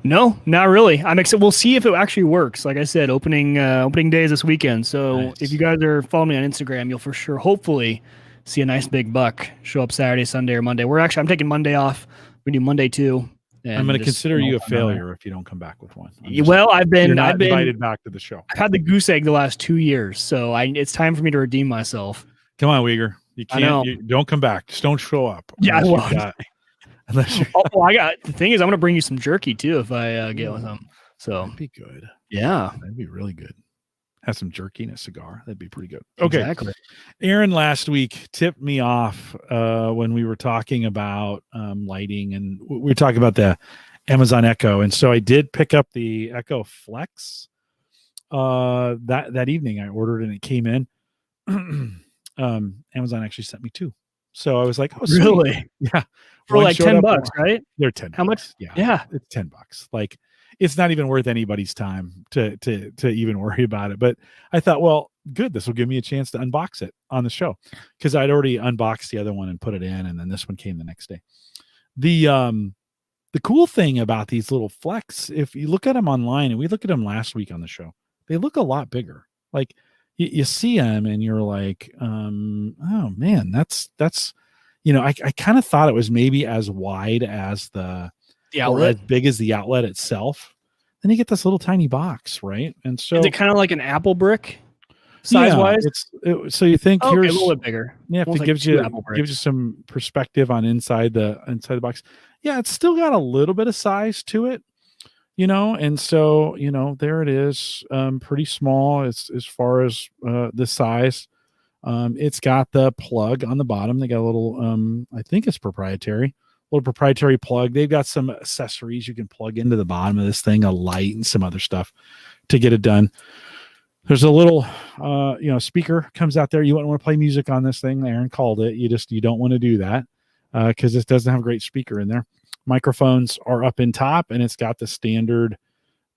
[SPEAKER 1] No, not really. I'm excited. We'll see if it actually works. Like I said, opening day is this weekend. So If you guys are following me on Instagram, you'll for sure, hopefully, see a nice big buck show up Saturday, Sunday, or Monday. I'm taking Monday off. We do Monday too.
[SPEAKER 2] I'm going to consider you a failure if you don't come back with one.
[SPEAKER 1] I've been
[SPEAKER 2] invited back to the show.
[SPEAKER 1] I've had the goose egg the last 2 years, so it's time for me to redeem myself.
[SPEAKER 2] Come on, Uyghur. You can't. You don't come back. Just don't show up.
[SPEAKER 1] Yeah, I won't. The thing is, I'm going to bring you some jerky too if I get with them. So
[SPEAKER 2] that'd be good.
[SPEAKER 1] Yeah,
[SPEAKER 2] that'd be really good. Have some jerky and a cigar. That'd be pretty good. Okay.
[SPEAKER 1] Exactly.
[SPEAKER 2] Aaron last week tipped me off when we were talking about lighting, and we were talking about the Amazon Echo. And so I did pick up the Echo Flex that evening. I ordered and it came in. Amazon actually sent me 2. So I was like, oh, sweet.
[SPEAKER 1] Really?
[SPEAKER 2] Yeah.
[SPEAKER 1] For like $10, right?
[SPEAKER 2] They're $10.
[SPEAKER 1] How much?
[SPEAKER 2] Yeah. It's $10. Like, it's not even worth anybody's time to even worry about it. But I thought, well, good. This will give me a chance to unbox it on the show, because I'd already unboxed the other one and put it in, and then this one came the next day. The cool thing about these little Flex, if you look at them online, and we looked at them last week on the show, they look a lot bigger. Like you see them and you're like, oh man, that's I kind of thought it was maybe as wide as the outlet, or as big as the outlet itself. Then you get this little tiny box, right? And so
[SPEAKER 1] is it kind of like an Apple brick? size wise.
[SPEAKER 2] So you think
[SPEAKER 1] Okay, a
[SPEAKER 2] here's
[SPEAKER 1] little bit bigger.
[SPEAKER 2] yeah, if
[SPEAKER 1] Almost
[SPEAKER 2] it
[SPEAKER 1] like
[SPEAKER 2] gives
[SPEAKER 1] 2
[SPEAKER 2] you
[SPEAKER 1] apple bricks.
[SPEAKER 2] some perspective on inside the box. Yeah, it's still got a little bit of size to it, and so there it is, pretty small as far as the size. It's got the plug on the bottom. They got a little, I think it's proprietary, little proprietary plug. They've got some accessories you can plug into the bottom of this thing, a light and some other stuff to get it done. There's a little, speaker comes out there. You wouldn't want to play music on this thing. Aaron called it. You don't want to do that because this doesn't have a great speaker in there. Microphones are up in top, and it's got the standard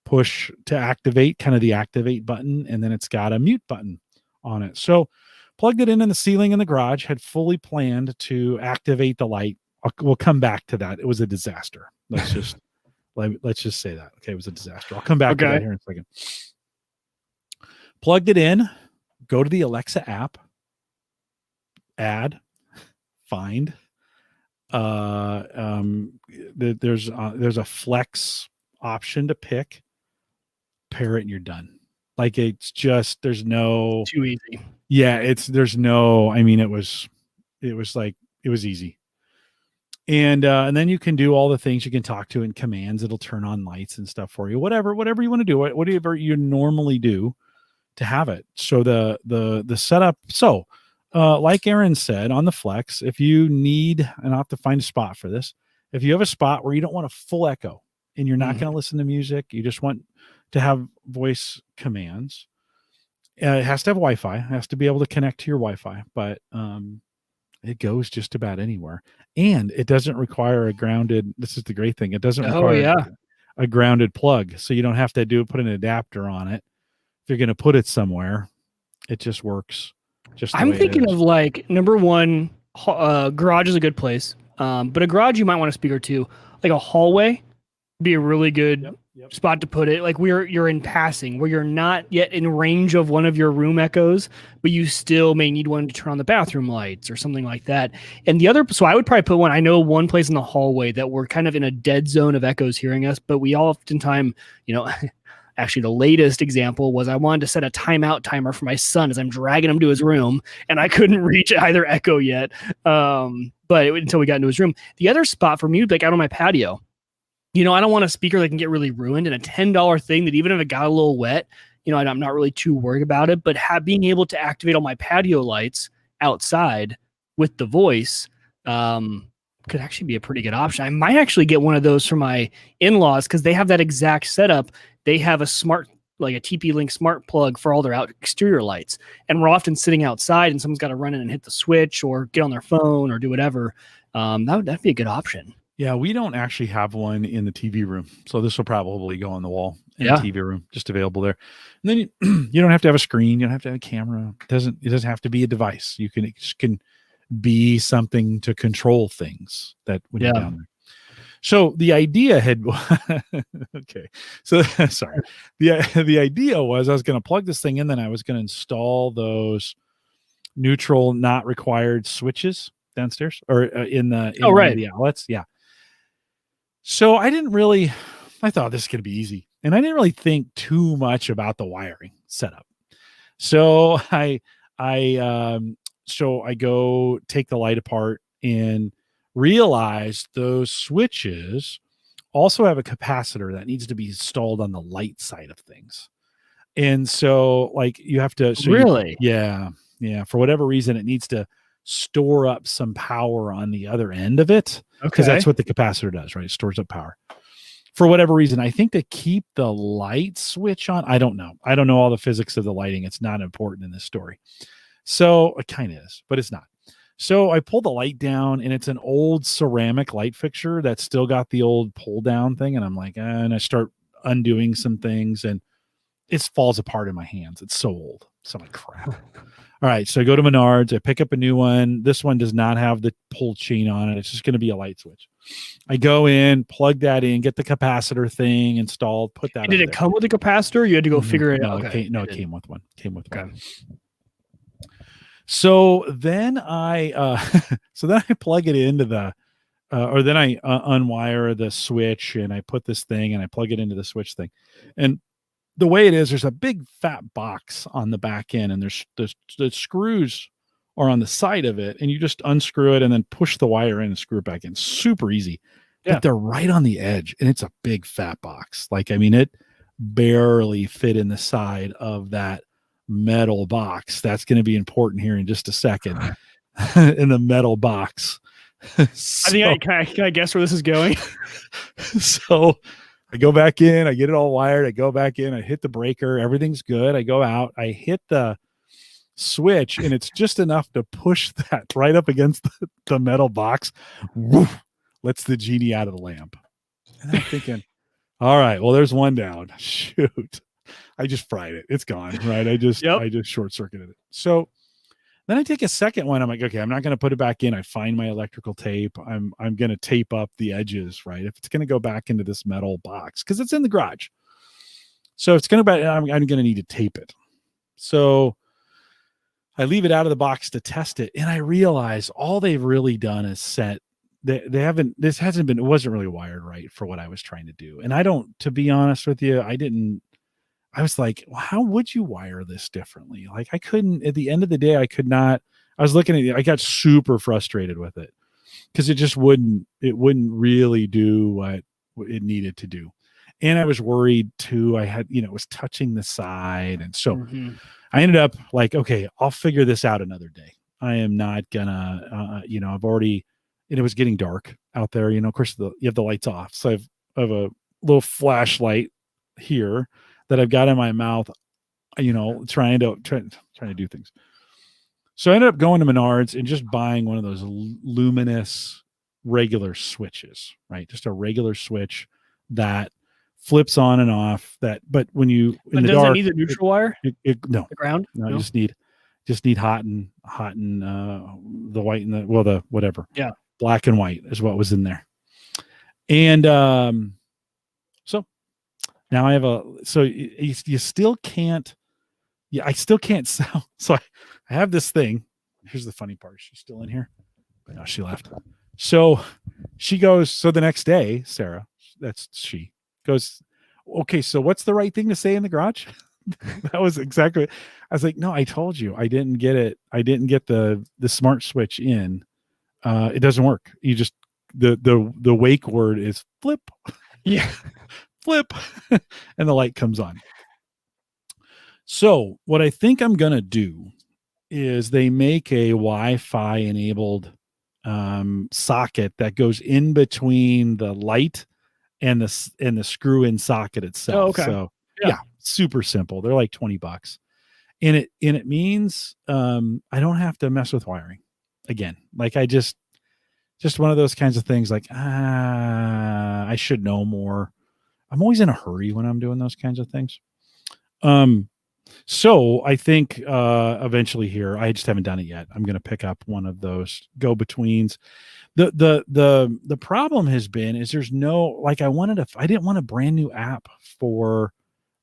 [SPEAKER 2] push to activate, kind of the activate button, and then it's got a mute button on it. So plugged it in the ceiling in the garage, had fully planned to activate the light. We'll come back to that. It was a disaster. Let's just say that. Okay, it was a disaster. I'll come back to that here in a second. Plugged it in, go to the Alexa app, add, find. There's a flex option to pick, pair it, and you're done. Like it's just there's no
[SPEAKER 1] too easy.
[SPEAKER 2] Yeah, there's no. I mean, it was easy. And then you can do all the things you can talk to in commands. It'll turn on lights and stuff for you. Whatever you want to do, whatever you normally do to have it. So the setup. So like Aaron said on the Flex, if you need, and I'll have to find a spot for this. If you have a spot where you don't want a full echo and you're not going to listen to music, you just want to have voice commands. It has to have Wi-Fi. It has to be able to connect to your Wi-Fi, but it goes just about anywhere. And it doesn't require a grounded. This is the great thing. It doesn't require a grounded plug, so you don't have to put an adapter on it. If you're going to put it somewhere, it just works.
[SPEAKER 1] I'm thinking of like number one, garage is a good place, but a garage you might want a speaker too. Like a hallway would be a really good spot to put it. Like you're in passing where you're not yet in range of one of your room echoes, but you still may need one to turn on the bathroom lights or something like that. And so I would probably put one. I know one place in the hallway that we're kind of in a dead zone of echoes hearing us, but we oftentimes, actually, the latest example was I wanted to set a timeout timer for my son as I'm dragging him to his room, and I couldn't reach either echo yet. Until we got into his room. The other spot for me would be like out on my patio. I don't want a speaker that can get really ruined, and a $10 thing that even if it got a little wet, I'm not really too worried about it. But being able to activate all my patio lights outside with the voice could actually be a pretty good option. I might actually get one of those for my in-laws because they have that exact setup. They have a like a TP-Link smart plug for all their exterior lights. And we're often sitting outside and someone's got to run in and hit the switch or get on their phone or do whatever. That'd be a good option.
[SPEAKER 2] Yeah, we don't actually have one in the TV room. So this will probably go on the wall in the TV room, just available there. And then you don't have to have a screen. You don't have to have a camera. It doesn't have to be a device. It can be something to control things that when you're down there. So the idea okay. So sorry. The idea was I was going to plug this thing in, then I was going to install those neutral, not required switches downstairs or in the outlets. Yeah. So I thought this is going to be easy, and I didn't really think too much about the wiring setup. So I go take the light apart and realize those switches also have a capacitor that needs to be installed on the light side of things. And so like you have to, for whatever reason, it needs to store up some power on the other end of it. Because that's what the capacitor does, right? It stores up power. For whatever reason, I think to keep the light switch on, I don't know. I don't know all the physics of the lighting. It's not important in this story. So it kind of is, but it's not. So I pull the light down, and it's an old ceramic light fixture that's still got the old pull down thing. And I'm like, and I start undoing some things, and it falls apart in my hands. It's so old. So I'm like, crap. All right. So I go to Menards. I pick up a new one. This one does not have the pull chain on it. It's just going to be a light switch. I go in, plug that in, get the capacitor thing installed, put that.
[SPEAKER 1] Did it come with a capacitor? You had to go figure it out.
[SPEAKER 2] It came with one. One. So then I plug it into the, or then I unwire the switch, and I put this thing and I plug it into the switch thing. And the way it is, there's a big fat box on the back end, and there's the screws are on the side of it, and you just unscrew it and then push the wire in and screw it back in. Super easy.
[SPEAKER 1] Yeah.
[SPEAKER 2] But they're right on the edge, and it's a big fat box. Like, I mean, it barely fit in the side of that metal box. That's going to be important here in just a second. In the metal box.
[SPEAKER 1] I think can I guess where this is going?
[SPEAKER 2] So I go back in, I get it all wired, I go back in, I hit the breaker, everything's good. I go out, I hit the switch, and it's just enough to push that right up against the metal box. Woof, lets the genie out of the lamp. And I'm thinking, all right, well, there's one down. Shoot. I just fried it. It's gone, right? I just short circuited it. So then I take a second one. I'm like, okay, I'm not going to put it back in. I find my electrical tape. I'm going to tape up the edges, right? If it's going to go back into this metal box, because it's in the garage. So if it's going to be, I'm going to need to tape it. So I leave it out of the box to test it. And I realize all they've really done is set, it wasn't really wired right for what I was trying to do. And to be honest with you, I was like, well, how would you wire this differently? Like, I couldn't, at the end of the day, I could not. I was looking at it, I got super frustrated with it because it wouldn't really do what it needed to do. And I was worried too. I had, it was touching the side. And so I ended up like, okay, I'll figure this out another day. I am not gonna, I've already, and it was getting dark out there. Of course, you have the lights off. So I have a little flashlight here that I've got in my mouth, trying to do things. So I ended up going to Menards and just buying one of those luminous regular switches, right? Just a regular switch that flips on and off. But when you in the dark,
[SPEAKER 1] does it need the neutral wire?
[SPEAKER 2] No,
[SPEAKER 1] the ground.
[SPEAKER 2] No, you just need hot and the white and the whatever.
[SPEAKER 1] Yeah,
[SPEAKER 2] black and white is what was in there, and so. Now I have you still can't, I still can't sell. So I have this thing. Here's the funny part. She's still in here. No, she left. So she goes, so the next day, Sarah, she goes, okay, so what's the right thing to say in the garage? That was exactly, I was like, no, I told you, I didn't get it. I didn't get the smart switch in. It doesn't work. You just, the wake word is flip.
[SPEAKER 1] Yeah.
[SPEAKER 2] Flip, and the light comes on. So what I think I'm going to do is they make a Wi-Fi enabled socket that goes in between the light and the screw in socket itself.
[SPEAKER 1] Oh, okay.
[SPEAKER 2] So yeah, super simple. They're like $20. And it means I don't have to mess with wiring again. Like I just one of those kinds of things like, I should know more. I'm always in a hurry when I'm doing those kinds of things. So I think eventually here, I just haven't done it yet. I'm going to pick up one of those go-betweens. The problem has been is there's no, like I didn't want a brand new app for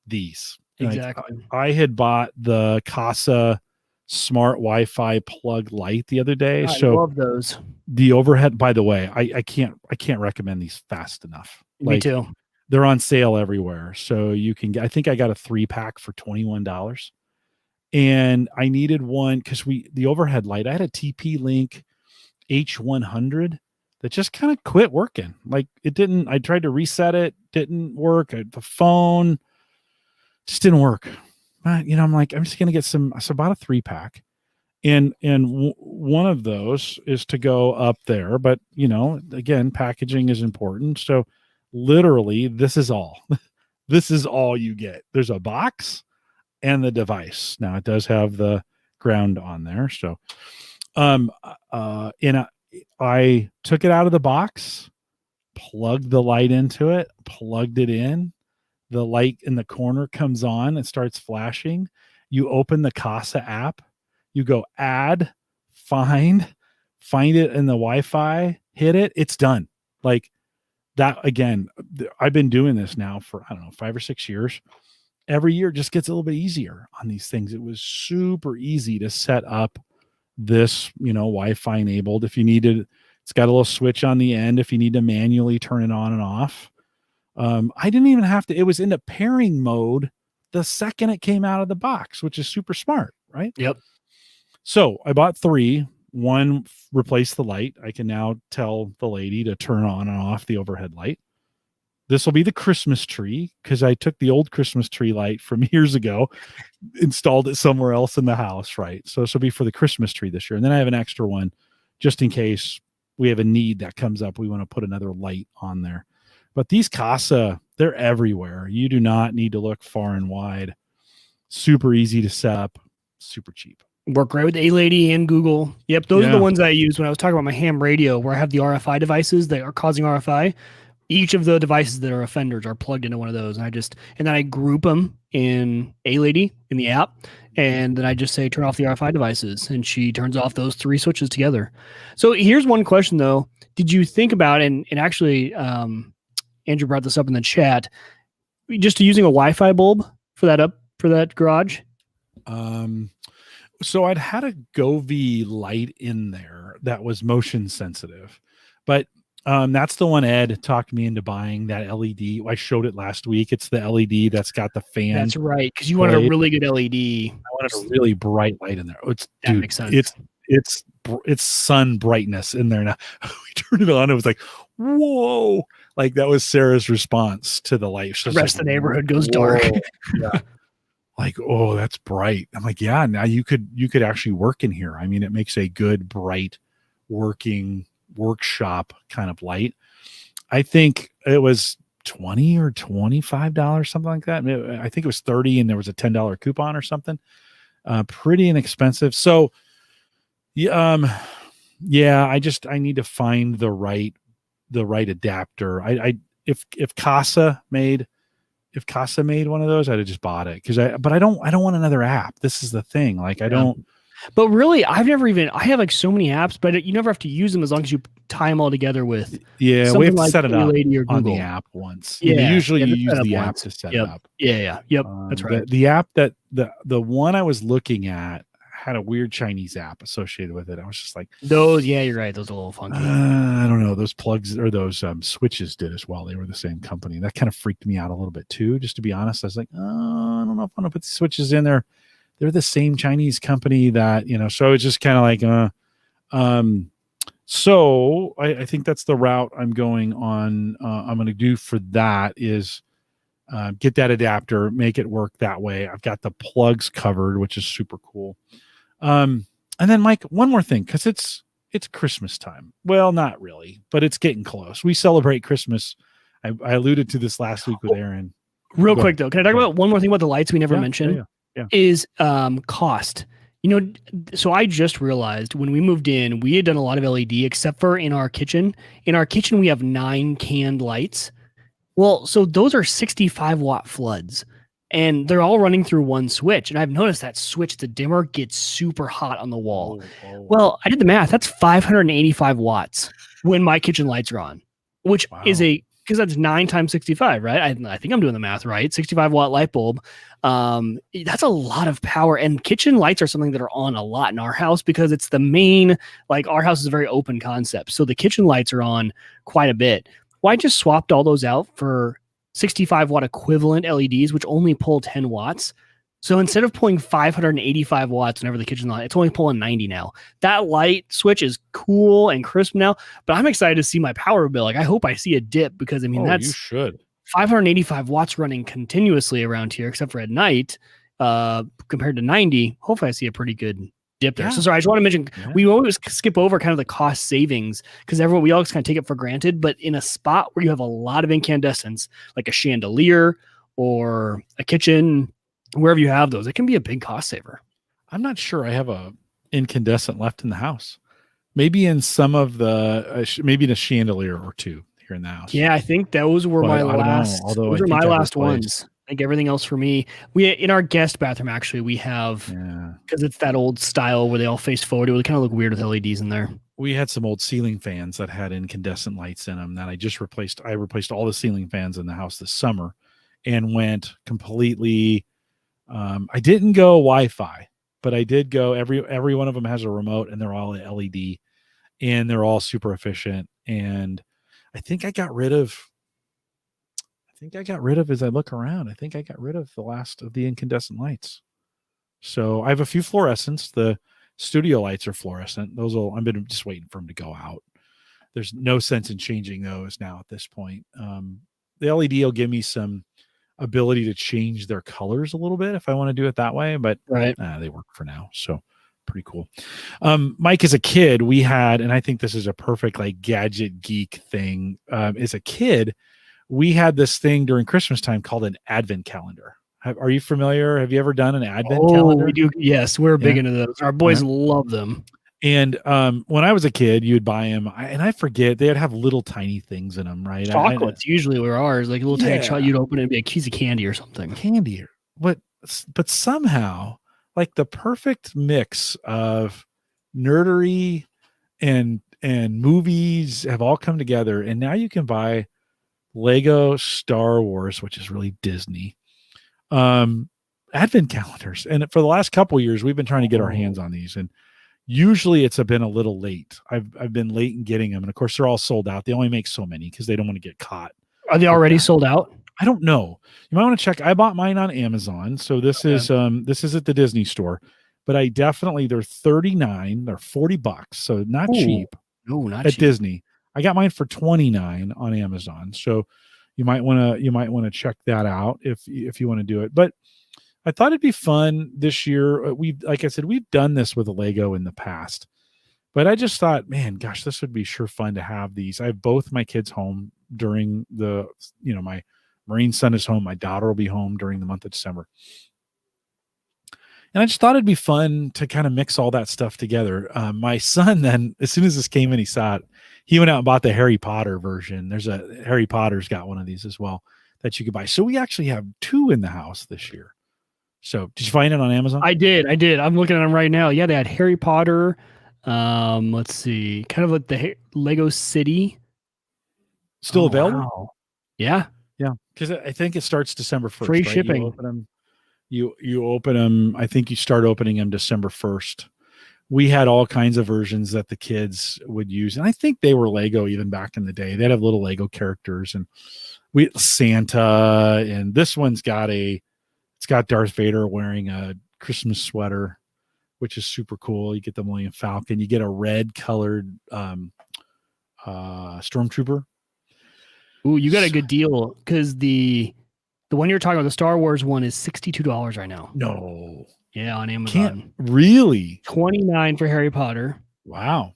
[SPEAKER 2] these.
[SPEAKER 1] Exactly.
[SPEAKER 2] Like, I had bought the Casa smart Wi-Fi plug light the other day.
[SPEAKER 1] I
[SPEAKER 2] love
[SPEAKER 1] those.
[SPEAKER 2] The overhead, by the way, I can't recommend these fast enough.
[SPEAKER 1] Me too.
[SPEAKER 2] They're on sale everywhere. So you can get, I think I got a 3-pack for $21. And I needed one because the overhead light, I had a TP-Link H100 that just kind of quit working. Like it didn't, I tried to reset it, didn't work. The phone just didn't work. But, I'm like, I'm just going to get some, so I bought a 3-pack. And one of those is to go up there. But, again, packaging is important. So literally, this is all you get. There's a box and the device. Now it does have the ground on there. So, I took it out of the box, plugged the light into it, plugged it in. The light in the corner comes on and starts flashing. You open the Casa app, you go add, find it in the Wi-Fi, hit it, it's done. Like that again, I've been doing this now for, 5 or 6 years. Every year it just gets a little bit easier on these things. It was super easy to set up this, Wi-Fi enabled. If you needed, it's got a little switch on the end. If you need to manually turn it on and off. I didn't even have to, it was in a pairing mode the second it came out of the box, which is super smart, right?
[SPEAKER 1] Yep.
[SPEAKER 2] So I bought 3. One replaced the light. I can now tell the lady to turn on and off the overhead light. This will be the Christmas tree because I took the old Christmas tree light from years ago, installed it somewhere else in the house, right? So this will be for the Christmas tree this year. And then I have an extra one just in case we have a need that comes up. We want to put another light on there. But these Casa, they're everywhere. You do not need to look far and wide. Super easy to set up, super cheap.
[SPEAKER 1] Work great with A-Lady and Google. Yep, those are the
[SPEAKER 2] Yeah.
[SPEAKER 1] ones I use when I was talking about my ham radio, where I have the RFI devices that are causing RFI. Each of the devices that are offenders are plugged into one of those, and then I group them in A-Lady in the app, and then I just say turn off the RFI devices, and she turns off those 3 switches together. So here's one question though: did you think about, and actually, Andrew brought this up in the chat, just using a Wi-Fi bulb for that garage?
[SPEAKER 2] So I'd had a Govee light in there that was motion sensitive, but that's the one Ed talked me into buying, that LED. I showed it last week. It's the LED that's got the fan.
[SPEAKER 1] That's right, because you wanted a really good LED.
[SPEAKER 2] I wanted a really bright light in there.
[SPEAKER 1] That makes sense.
[SPEAKER 2] It's sun brightness in there now. We turned it on. It was like, whoa! Like that was Sarah's response to the light.
[SPEAKER 1] The rest of the neighborhood goes dark.
[SPEAKER 2] Yeah. Like, oh, that's bright. I'm like, yeah, now you could actually work in here. I mean, it makes a good, bright, working workshop kind of light. I think it was $20 or $25, something like that. I think it was 30 and there was a $10 coupon or something. Pretty inexpensive. So, yeah, I need to find the right adapter. If Casa made one of those, I'd have just bought it but I don't want another app. This is the thing. Like I don't.
[SPEAKER 1] But really, I have like so many apps, but you never have to use them as long as you tie them all together with.
[SPEAKER 2] Yeah, we have to set it up
[SPEAKER 1] or
[SPEAKER 2] on the
[SPEAKER 1] Google.
[SPEAKER 2] app once.
[SPEAKER 1] Yeah,
[SPEAKER 2] usually you use
[SPEAKER 1] set
[SPEAKER 2] the
[SPEAKER 1] up
[SPEAKER 2] app
[SPEAKER 1] once.
[SPEAKER 2] to set it up.
[SPEAKER 1] Yep. That's right.
[SPEAKER 2] The app that the one I was looking at had a weird Chinese app associated with it. I was just like,
[SPEAKER 1] those. Yeah, you're right. Those are a little funky.
[SPEAKER 2] I don't know. Those plugs or those switches did as well. They were the same company. That kind of freaked me out a little bit too. Just to be honest, I was like, oh, I don't know if I want to put the switches in there. They're the same Chinese company that, so it's just kind of like, so I think that's the route I'm going on. I'm going to do for that is get that adapter, make it work that way. I've got the plugs covered, which is super cool. And then Mike, one more thing, because it's Christmas time. Well, not really, but it's getting close. We celebrate Christmas. I alluded to this last week with Aaron.
[SPEAKER 1] Real quick though, can I talk about one more thing about the lights we never mentioned?
[SPEAKER 2] Yeah.
[SPEAKER 1] Is cost. So I just realized when we moved in, we had done a lot of LED except for in our kitchen. In our kitchen, we have 9 canned lights. Well, so those are 65-watt floods, and they're all running through one switch. And I've noticed that switch, the dimmer, gets super hot on the wall. Oh. Well, I did the math. That's 585 watts when my kitchen lights are on, which is because that's 9 times 65, right? I think I'm doing the math right. 65-watt light bulb. That's a lot of power. And kitchen lights are something that are on a lot in our house because it's the main, like our house is a very open concept. So the kitchen lights are on quite a bit. Well, I just swapped all those out for 65-watt equivalent LEDs, which only pull 10 watts. So instead of pulling 585 watts whenever the kitchen light, it's only pulling 90 now. That light switch is cool and crisp now, but I'm excited to see my power bill. Like I hope I see a dip because that's
[SPEAKER 2] you should.
[SPEAKER 1] 585 watts running continuously around here, except for at night, compared to 90. Hopefully I see a pretty good dip there. So sorry, I just want to mention, we always skip over kind of the cost savings because we always kind of take it for granted, but in a spot where you have a lot of incandescents, like a chandelier or a kitchen, wherever you have those, it can be a big cost saver.
[SPEAKER 2] I'm not sure I have a incandescent left in the house. Maybe in some of maybe in a chandelier or two here in the house.
[SPEAKER 1] Yeah, I think those were my last. Those are my last ones. I think everything else for me. In our guest bathroom, actually, we have, because it's that old style where they all face forward. It would kind of look weird with LEDs in there.
[SPEAKER 2] We had some old ceiling fans that had incandescent lights in them that I just replaced. I replaced all the ceiling fans in the house this summer and went completely. I didn't go Wi-Fi, but I did go. Every one of them has a remote, and they're all LED, and they're all super efficient. And I think I got rid of think I got rid of, as I look around, I think I got rid of the last of the incandescent lights. So I have a few fluorescents. The studio lights are fluorescent. I've been just waiting for them to go out. There's no sense in changing those now at this point. The LED will give me some ability to change their colors a little bit if I want to do it that way, but
[SPEAKER 1] Right.
[SPEAKER 2] they work for now. So pretty cool. Mike, as a kid, we had, and I think this is a perfect like gadget geek thing. As a kid, we had this thing during Christmas time called an advent calendar. Are you familiar? Have you ever done an advent calendar?
[SPEAKER 1] We do. Yes, we're big
[SPEAKER 2] Yeah.
[SPEAKER 1] into those. Our boys love them.
[SPEAKER 2] And when I was a kid, you'd buy them, and I forget, they'd have little tiny things in them, right?
[SPEAKER 1] Chocolates usually were ours, like a little tiny chocolate.
[SPEAKER 2] Yeah.
[SPEAKER 1] You'd open it and be a piece of candy or something.
[SPEAKER 2] Candy, but somehow, like the perfect mix of nerdery and movies have all come together, and now you can buy Lego Star Wars, which is really Disney, advent calendars. And for the last couple of years, we've been trying to get our hands on these, and usually it's been a little late. I've been late in getting them, and of course they're all sold out. They only make so many because they don't want to get caught.
[SPEAKER 1] Are they already sold out?
[SPEAKER 2] I don't know. You might want to check. I bought mine on Amazon, so this is at the Disney store, but I definitely, they're $39, they're $40, so not cheap.
[SPEAKER 1] No, not
[SPEAKER 2] at
[SPEAKER 1] cheap.
[SPEAKER 2] Disney. I got mine for $29 on Amazon, so you might want to check that out if you want to do it. But I thought it'd be fun this year. Like I said, we've done this with a Lego in the past, but I just thought, man, gosh, this would be sure fun to have these. I have both my kids home during my Marine son is home. My daughter will be home during the month of December. And I just thought it'd be fun to kind of mix all that stuff together. My son then, as soon as this came in, he saw it. He went out and bought the Harry Potter version. Harry Potter's got one of these as well that you could buy. So we actually have two in the house this year. So did you find it on Amazon?
[SPEAKER 1] I did. I'm looking at them right now. Yeah, they had Harry Potter. Let's see, kind of like the Lego City.
[SPEAKER 2] Still available?
[SPEAKER 1] Wow. Yeah.
[SPEAKER 2] Yeah. Because I think it starts December 1st.
[SPEAKER 1] Free
[SPEAKER 2] right?
[SPEAKER 1] shipping.
[SPEAKER 2] You open them. I think you start opening them December 1st. We had all kinds of versions that the kids would use. And I think they were Lego even back in the day. They'd have little Lego characters, and Santa, and this one's got Darth Vader wearing a Christmas sweater, which is super cool. You get the Millennium Falcon. You get a red colored Stormtrooper.
[SPEAKER 1] Ooh, you got a good deal because the one you're talking about, the Star Wars one, is $62 right now.
[SPEAKER 2] No.
[SPEAKER 1] Yeah, on Amazon.
[SPEAKER 2] Really?
[SPEAKER 1] $29 for Harry Potter.
[SPEAKER 2] Wow.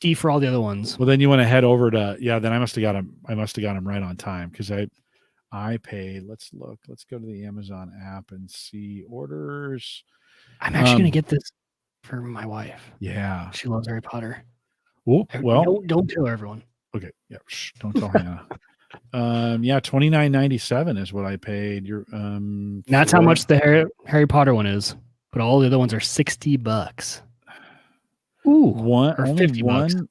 [SPEAKER 1] $50 for all the other ones.
[SPEAKER 2] Well, then you want to head over to, then I must have got him right on time, because I paid. Let's look. Let's go to the Amazon app and see orders.
[SPEAKER 1] I'm actually going to get this for my wife.
[SPEAKER 2] Yeah.
[SPEAKER 1] She loves Harry Potter.
[SPEAKER 2] Oh, well.
[SPEAKER 1] Don't tell everyone.
[SPEAKER 2] Okay. Yeah. Don't tell Hannah. $29.97 is what I paid.
[SPEAKER 1] That's how much the Harry Potter one is, but all the other ones are $60. Ooh,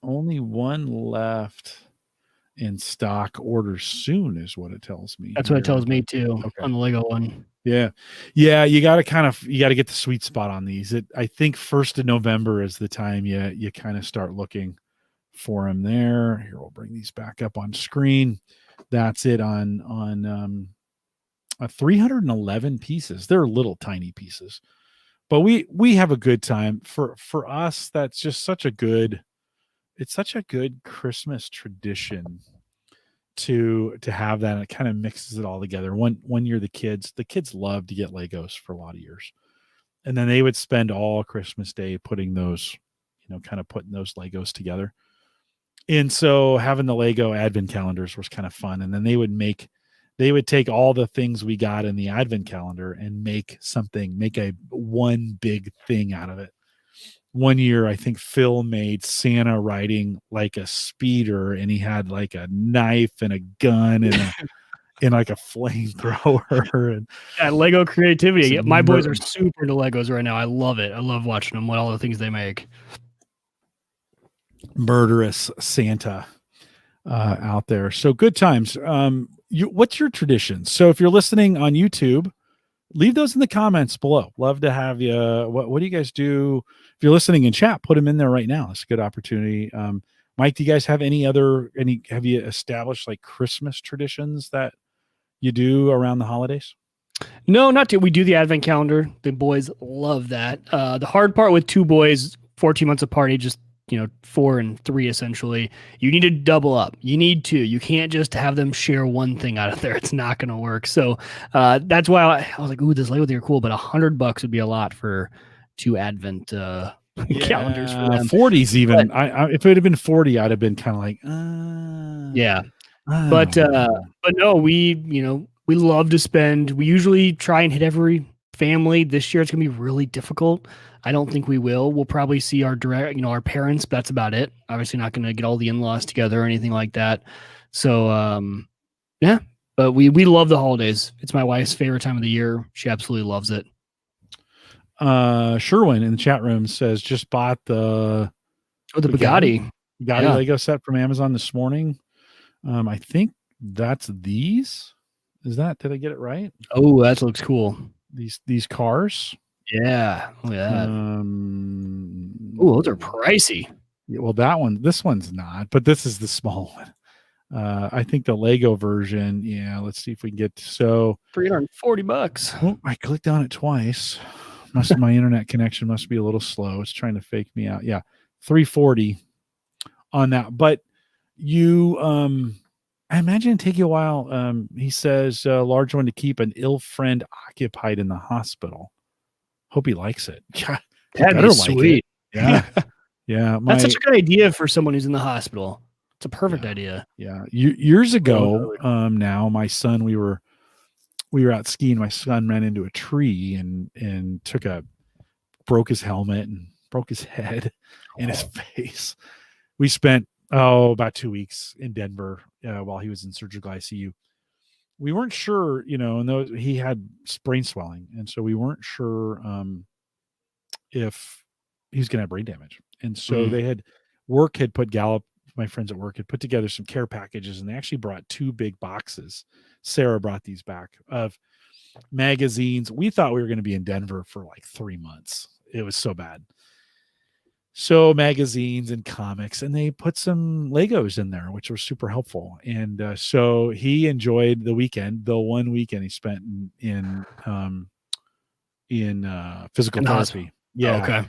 [SPEAKER 2] only one left in stock. Orders soon is what it tells me.
[SPEAKER 1] That's what it tells me too. Okay. On the Lego one.
[SPEAKER 2] Yeah. You got to get the sweet spot on these. I think 1st of November is the time you kind of start looking for them there. Here, we'll bring these back up on screen. That's it on 311 pieces. They're little tiny pieces, but we have a good time. For us, that's just such a good Christmas tradition to have that. And it kind of mixes it all together. One year, the kids love to get Legos for a lot of years, and then they would spend all Christmas Day putting those Legos together. And so having the Lego advent calendars was kind of fun. And then they would take all the things we got in the advent calendar and make a one big thing out of it. One year, I think Phil made Santa riding like a speeder, and he had like a knife and a gun and like a flamethrower. And
[SPEAKER 1] Lego creativity. My boys are super into Legos right now. I love it. I love watching them, all the things they make.
[SPEAKER 2] Murderous Santa out there. So good times. What's your tradition? So if you're listening on YouTube, leave those in the comments below. Love to have you. What do you guys do? If you're listening in chat, put them in there right now. It's a good opportunity. Mike, do you guys have have you established like Christmas traditions that you do around the holidays?
[SPEAKER 1] No, not to. We do the advent calendar. The boys love that. The hard part with two boys, 14 months apart, just 4 and 3 essentially. You need to double up. You need to. You can't just have them share one thing out of there. It's not going to work. So that's why I was like, "Ooh, this Lego thing are cool," but $100 would be a lot for two advent calendars for them.
[SPEAKER 2] 40s even.
[SPEAKER 1] But,
[SPEAKER 2] I if it had been 40, I'd have been kind of like,
[SPEAKER 1] yeah.
[SPEAKER 2] I
[SPEAKER 1] But
[SPEAKER 2] don't know.
[SPEAKER 1] but no, we love to spend. We usually try and hit every family. This year it's gonna be really difficult. I don't think we will. We'll probably see our our parents. But that's about it. Obviously, not gonna get all the in-laws together or anything like that. So yeah. But we love the holidays. It's my wife's favorite time of the year. She absolutely loves it.
[SPEAKER 2] Sherwin in the chat room says just bought the
[SPEAKER 1] Bugatti. Yeah.
[SPEAKER 2] Lego set from Amazon this morning. I think that's these. Did I get it right?
[SPEAKER 1] Oh, that looks cool.
[SPEAKER 2] These cars.
[SPEAKER 1] Yeah. Look at that.
[SPEAKER 2] Oh,
[SPEAKER 1] those are pricey.
[SPEAKER 2] Yeah, well, this one's not, but this is the small one. I think the Lego version. Yeah, let's see if we can get
[SPEAKER 1] $340.
[SPEAKER 2] Oh, I clicked on it twice. My internet connection must be a little slow. It's trying to fake me out. Yeah, 340 on that. But you, I imagine it'd take you a while. He says large one to keep an ill friend occupied in the hospital. Hope he likes it. Yeah,
[SPEAKER 1] that'd be sweet.
[SPEAKER 2] Yeah, yeah.
[SPEAKER 1] That's such a good idea for someone who's in the hospital. It's a perfect idea.
[SPEAKER 2] Yeah. Years ago, now my son, we were out skiing. My son ran into a tree and broke his helmet and broke his head and his face. We spent about 2 weeks in Denver while he was in surgical ICU. We weren't sure, and he had brain swelling, and so we weren't sure if he was going to have brain damage. And so my friends at work had put together some care packages, and they actually brought 2 big boxes. Sarah brought these back of magazines. We thought we were going to be in Denver for like 3 months. It was so bad. So magazines and comics, and they put some Legos in there, which was super helpful. And so he enjoyed the weekend, the one weekend he spent in physical therapy. Yeah.
[SPEAKER 1] Oh, okay.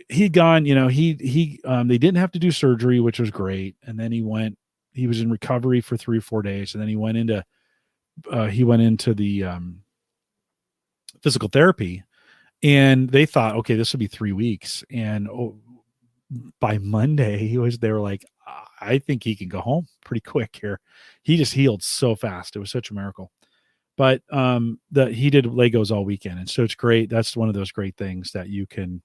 [SPEAKER 2] He'd gone, they didn't have to do surgery, which was great. And then he was in recovery for 3 or 4 days. And then he went into the physical therapy, and they thought, okay, this will be 3 weeks. And by Monday they were like, I think he can go home pretty quick here. He just healed so fast. It was such a miracle. But he did Legos all weekend. And so it's great. That's one of those great things that you can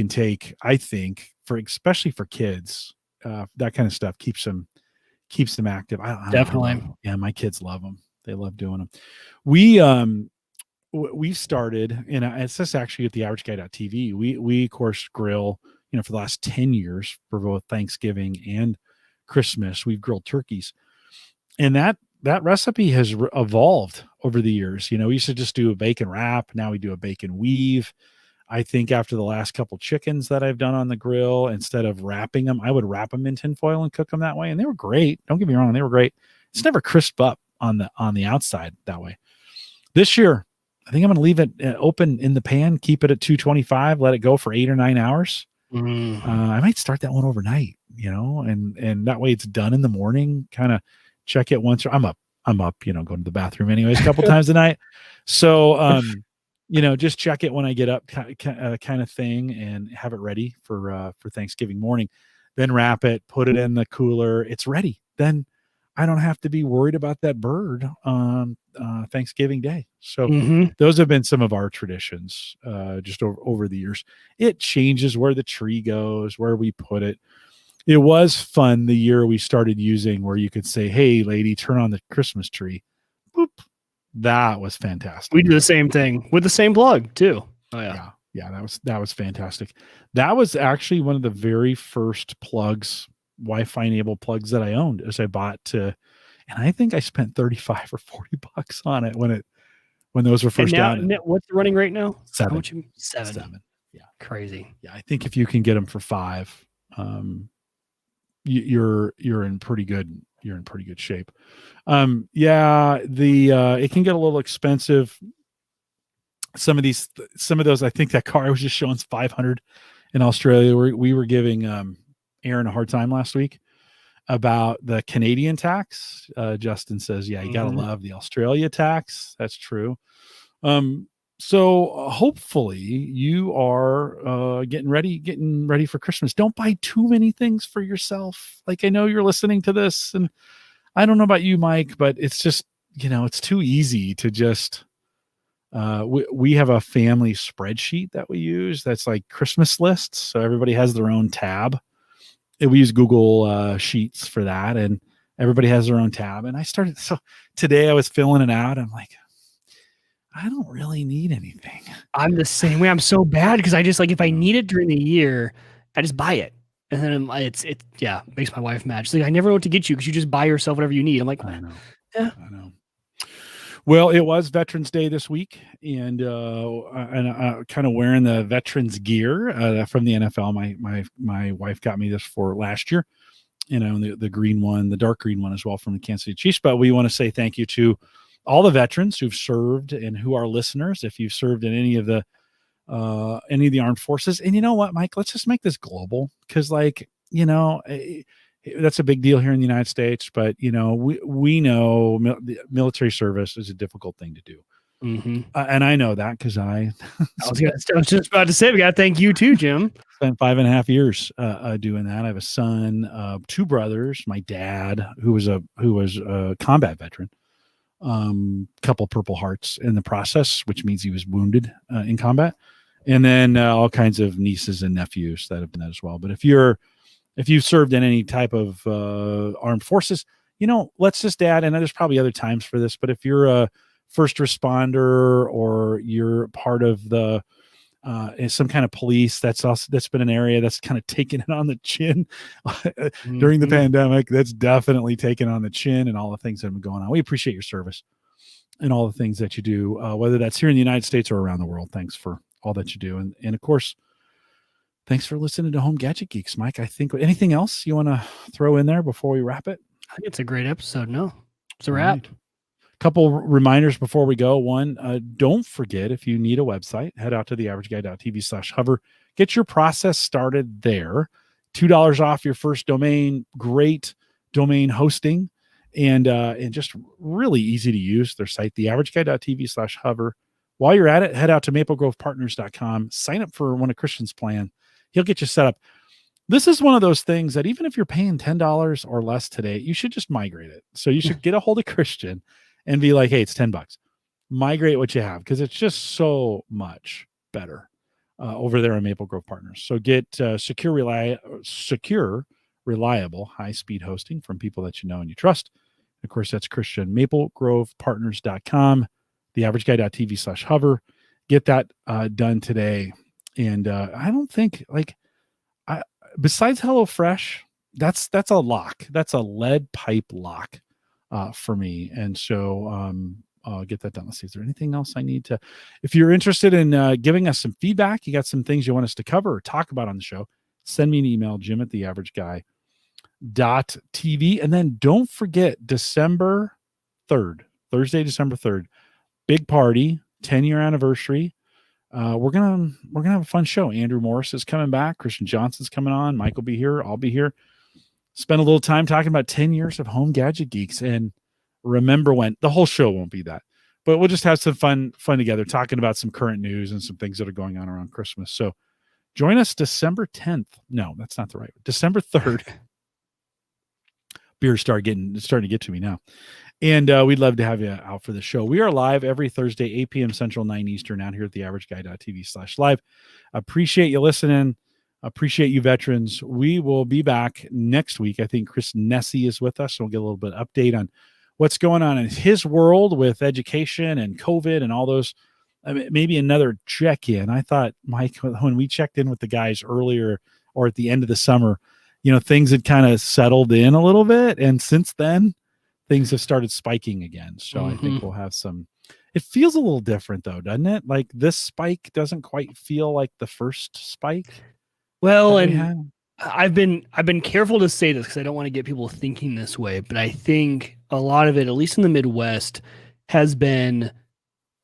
[SPEAKER 2] take, I think, especially for kids. That kind of stuff keeps them active.
[SPEAKER 1] Definitely.
[SPEAKER 2] Yeah, my kids love them. They love doing them. We started, and it's just actually at the averageguy.tv. We of course grill, for the last 10 years for both Thanksgiving and Christmas. We've grilled turkeys, and that recipe has evolved over the years. We used to just do a bacon wrap. Now we do a bacon weave. I think after the last couple chickens that I've done on the grill, instead of wrapping them, I would wrap them in tinfoil and cook them that way. And they were great. Don't get me wrong. They were great. It's never crisp up on the outside that way. This year, I think I'm going to leave it open in the pan, keep it at 225, let it go for 8 or 9 hours. I might start that one overnight, and that way it's done in the morning. Kind of check it once. I'm up, going to the bathroom anyways, a couple times a night. So, just check it when I get up, kind of thing, and have it ready for Thanksgiving morning. Then wrap it, put it in the cooler. It's ready. Then I don't have to be worried about that bird on Thanksgiving Day. So those have been some of our traditions just over the years. It changes where the tree goes, where we put it. It was fun the year we started using where you could say, hey, lady, turn on the Christmas tree. Boop. That was fantastic.
[SPEAKER 1] We do the same thing with the same plug too. Oh
[SPEAKER 2] yeah. Yeah, that was fantastic. That was actually one of the very first plugs, Wi-Fi enabled plugs that I owned, as I bought and I think I spent $35 or $40 on it when those were first down.
[SPEAKER 1] What's the running rate now?
[SPEAKER 2] 7.
[SPEAKER 1] 7.
[SPEAKER 2] Yeah,
[SPEAKER 1] crazy.
[SPEAKER 2] Yeah, I think if you can get them for 5, you're in pretty good you're in pretty good shape. Yeah, it can get a little expensive. Some of those, I think that car I was just showing 500 in Australia. We were giving Aaron a hard time last week about the Canadian tax. Justin says, yeah, you got to love the Australia tax. That's true. So hopefully you are getting ready for Christmas. Don't buy too many things for yourself. Like, I know you're listening to this, and I don't know about you, Mike, but it's just, it's too easy to just, we have a family spreadsheet that we use that's like Christmas lists. So everybody has their own tab. And we use Google Sheets for that, and everybody has their own tab. And so today I was filling it out. I'm like, I don't really need anything.
[SPEAKER 1] I'm the same way. I'm so bad because I just like, if I need it during the year, I just buy it. And then makes my wife mad. She's like, I never know what to get you because you just buy yourself whatever you need. I'm like,
[SPEAKER 2] I know.
[SPEAKER 1] Yeah.
[SPEAKER 2] I know. Well, it was Veterans Day this week, and kind of wearing the veterans gear from the NFL. My wife got me this for last year, the green one, the dark green one as well from the Kansas City Chiefs. But we want to say thank you to all the veterans who've served and who are listeners. If you've served in any of the armed forces, and you know what, Mike, let's just make this global, because that's a big deal here in the United States, but we know military service is a difficult thing to do.
[SPEAKER 1] Mm-hmm.
[SPEAKER 2] And I know that because I
[SPEAKER 1] was just about to say, we got to thank you too, Jim.
[SPEAKER 2] Spent 5.5 years doing that. I have a son, 2 brothers, my dad, who was a combat veteran, couple Purple Hearts in the process, which means he was wounded in combat. And then all kinds of nieces and nephews that have done that as well. But if you've served in any type of armed forces, let's just add, and there's probably other times for this, but if you're a first responder or you're part of the some kind of police, that's been an area that's kind of taken it on the chin during the pandemic. That's definitely taken on the chin, and all the things that have been going on. We appreciate your service and all the things that you do, whether that's here in the United States or around the world. Thanks for all that you do. And of course, thanks for listening to Home Gadget Geeks, Mike. I think anything else you want to throw in there before we wrap it?
[SPEAKER 1] I think it's a great episode. No, it's a wrap. Right.
[SPEAKER 2] Couple reminders before we go. One, don't forget, if you need a website, head out to theaverageguy.tv/hover. Get your process started there. $2 off your first domain. Great domain hosting, and just really easy to use. Their site, theaverageguy.tv/hover. While you're at it, head out to maplegrovepartners.com. Sign up for one of Christian's plan. He'll get you set up. This is one of those things that even if you're paying $10 or less today, you should just migrate it. So you should get a hold of Christian and be like, hey, it's $10. Migrate what you have, because it's just so much better over there on Maple Grove Partners. So get secure, reliable, high-speed hosting from people that you know and you trust. Of course, that's Christian. maplegrovepartners.com, theaverageguy.tv/hover. Get that done today. And I don't think, besides HelloFresh, that's a lock. That's a lead pipe lock for me. And so I'll get that done. Let's see. Is there anything else I need to? If you're interested in giving us some feedback, you got some things you want us to cover or talk about on the show, send me an email, jim@theaverageguy.tv. And then don't forget December 3rd, Thursday, December 3rd, big party, 10-year anniversary. We're gonna have a fun show. Andrew Morris is coming back. Christian Johnson's coming on. Mike will be here. I'll be here. Spend a little time talking about 10 years of Home Gadget Geeks, and remember when. The whole show won't be that, but we'll just have some fun together, talking about some current news and some things that are going on around Christmas. So join us December 10th. No, that's not the right one. December 3rd. Beer's starting to get to me now. And we'd love to have you out for the show. We are live every Thursday, 8 p.m. Central, 9 Eastern, out here at theaverageguy.tv/live. Appreciate you listening. Appreciate you, veterans. We will be back next week. I think Chris Nessie is with us, so we'll get a little bit of update on what's going on in his world with education and COVID and all those. Maybe another check-in. I thought, Mike, when we checked in with the guys earlier or at the end of the summer, things had kind of settled in a little bit. And since then, things have started spiking again. So I think we'll have some. It feels a little different though, doesn't it? Like this spike doesn't quite feel like the first spike.
[SPEAKER 1] Well, and I've been careful to say this because I don't want to get people thinking this way, but I think a lot of it, at least in the Midwest, has been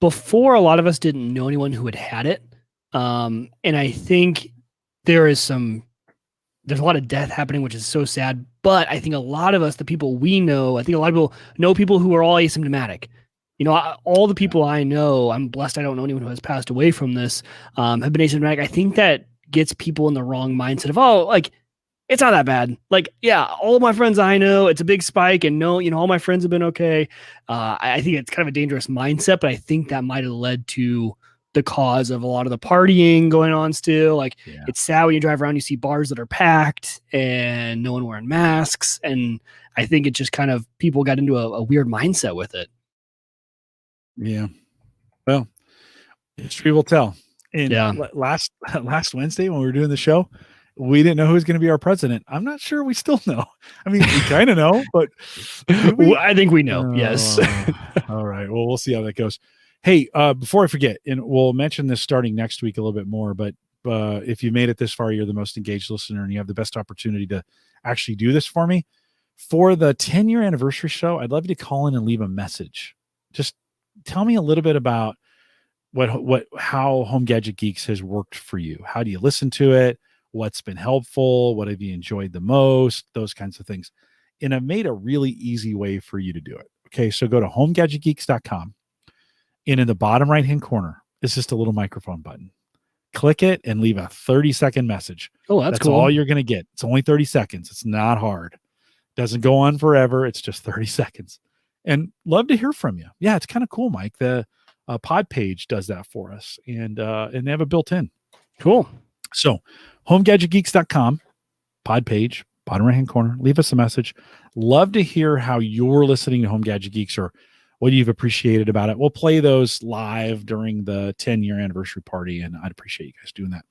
[SPEAKER 1] before a lot of us didn't know anyone who had had it. And I think there is there's a lot of death happening, which is so sad. But I think a lot of us, the people we know, I think a lot of people know people who are all asymptomatic. All the people I know, I'm blessed I don't know anyone who has passed away from this, have been asymptomatic. I think that gets people in the wrong mindset of, oh, like, it's not that bad. Like, yeah, all of my friends I know, it's a big spike, and no, all my friends have been okay. I think it's kind of a dangerous mindset, but I think that might have led to the cause of a lot of the partying going on still. Like, it's sad when you drive around, you see bars that are packed and no one wearing masks. And I think it just kind of, people got into a weird mindset with it.
[SPEAKER 2] Yeah. Well, history will tell. And
[SPEAKER 1] Yeah.
[SPEAKER 2] last Wednesday when we were doing the show, we didn't know who was going to be our president. I'm not sure we still know. I mean, we kind of know, but
[SPEAKER 1] I think we know. Yes.
[SPEAKER 2] All right. Well, we'll see how that goes. Hey, before I forget, and we'll mention this starting next week a little bit more, but if you made it this far, you're the most engaged listener and you have the best opportunity to actually do this for me. For the 10-year anniversary show, I'd love you to call in and leave a message. Just tell me a little bit about how Home Gadget Geeks has worked for you. How do you listen to it? What's been helpful? What have you enjoyed the most? Those kinds of things. And I've made a really easy way for you to do it. Okay, so go to homegadgetgeeks.com. And in the bottom right-hand corner is just a little microphone button. Click it and leave a 30-second message.
[SPEAKER 1] Oh, that's cool.
[SPEAKER 2] All you're going to get. It's only 30 seconds. It's not hard. Doesn't go on forever. It's just 30 seconds. And love to hear from you. Yeah, it's kind of cool, Mike. The pod page does that for us. And they have it built in.
[SPEAKER 1] Cool.
[SPEAKER 2] So homegadgetgeeks.com, pod page, bottom right-hand corner. Leave us a message. Love to hear how you're listening to Home Gadget Geeks or what you've appreciated about it. We'll play those live during the 10-year anniversary party, and I'd appreciate you guys doing that.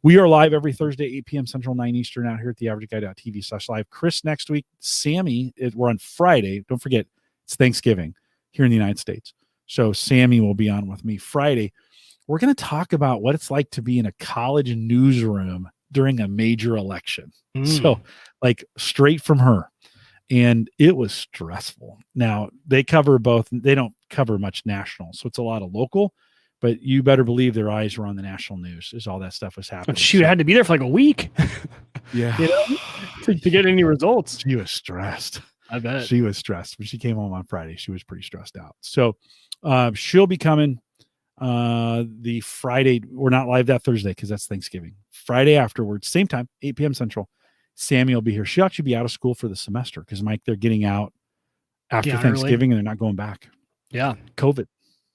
[SPEAKER 2] We are live every Thursday, 8 p.m. Central, 9 Eastern, out here at theaverageguy.tv/live. Chris next week. Sammy, we're on Friday. Don't forget, it's Thanksgiving here in the United States. So Sammy will be on with me Friday. We're going to talk about what it's like to be in a college newsroom during a major election. So, like, straight from her. And it was stressful. Now, they cover both. They don't cover much national, so it's a lot of local. But you better believe their eyes were on the national news as all that stuff was happening.
[SPEAKER 1] Shoot, I had to be there for like a week.
[SPEAKER 2] Yeah.
[SPEAKER 1] To get any results.
[SPEAKER 2] She was stressed.
[SPEAKER 1] I bet.
[SPEAKER 2] She was stressed. When she came home on Friday, she was pretty stressed out. So she'll be coming the Friday. We're not live that Thursday because that's Thanksgiving. Friday afterwards, same time, 8 p.m. Central. Sammy will be here. She'll actually be out of school for the semester because, Mike, they're getting out after Thanksgiving and they're not going back.
[SPEAKER 1] Yeah.
[SPEAKER 2] COVID,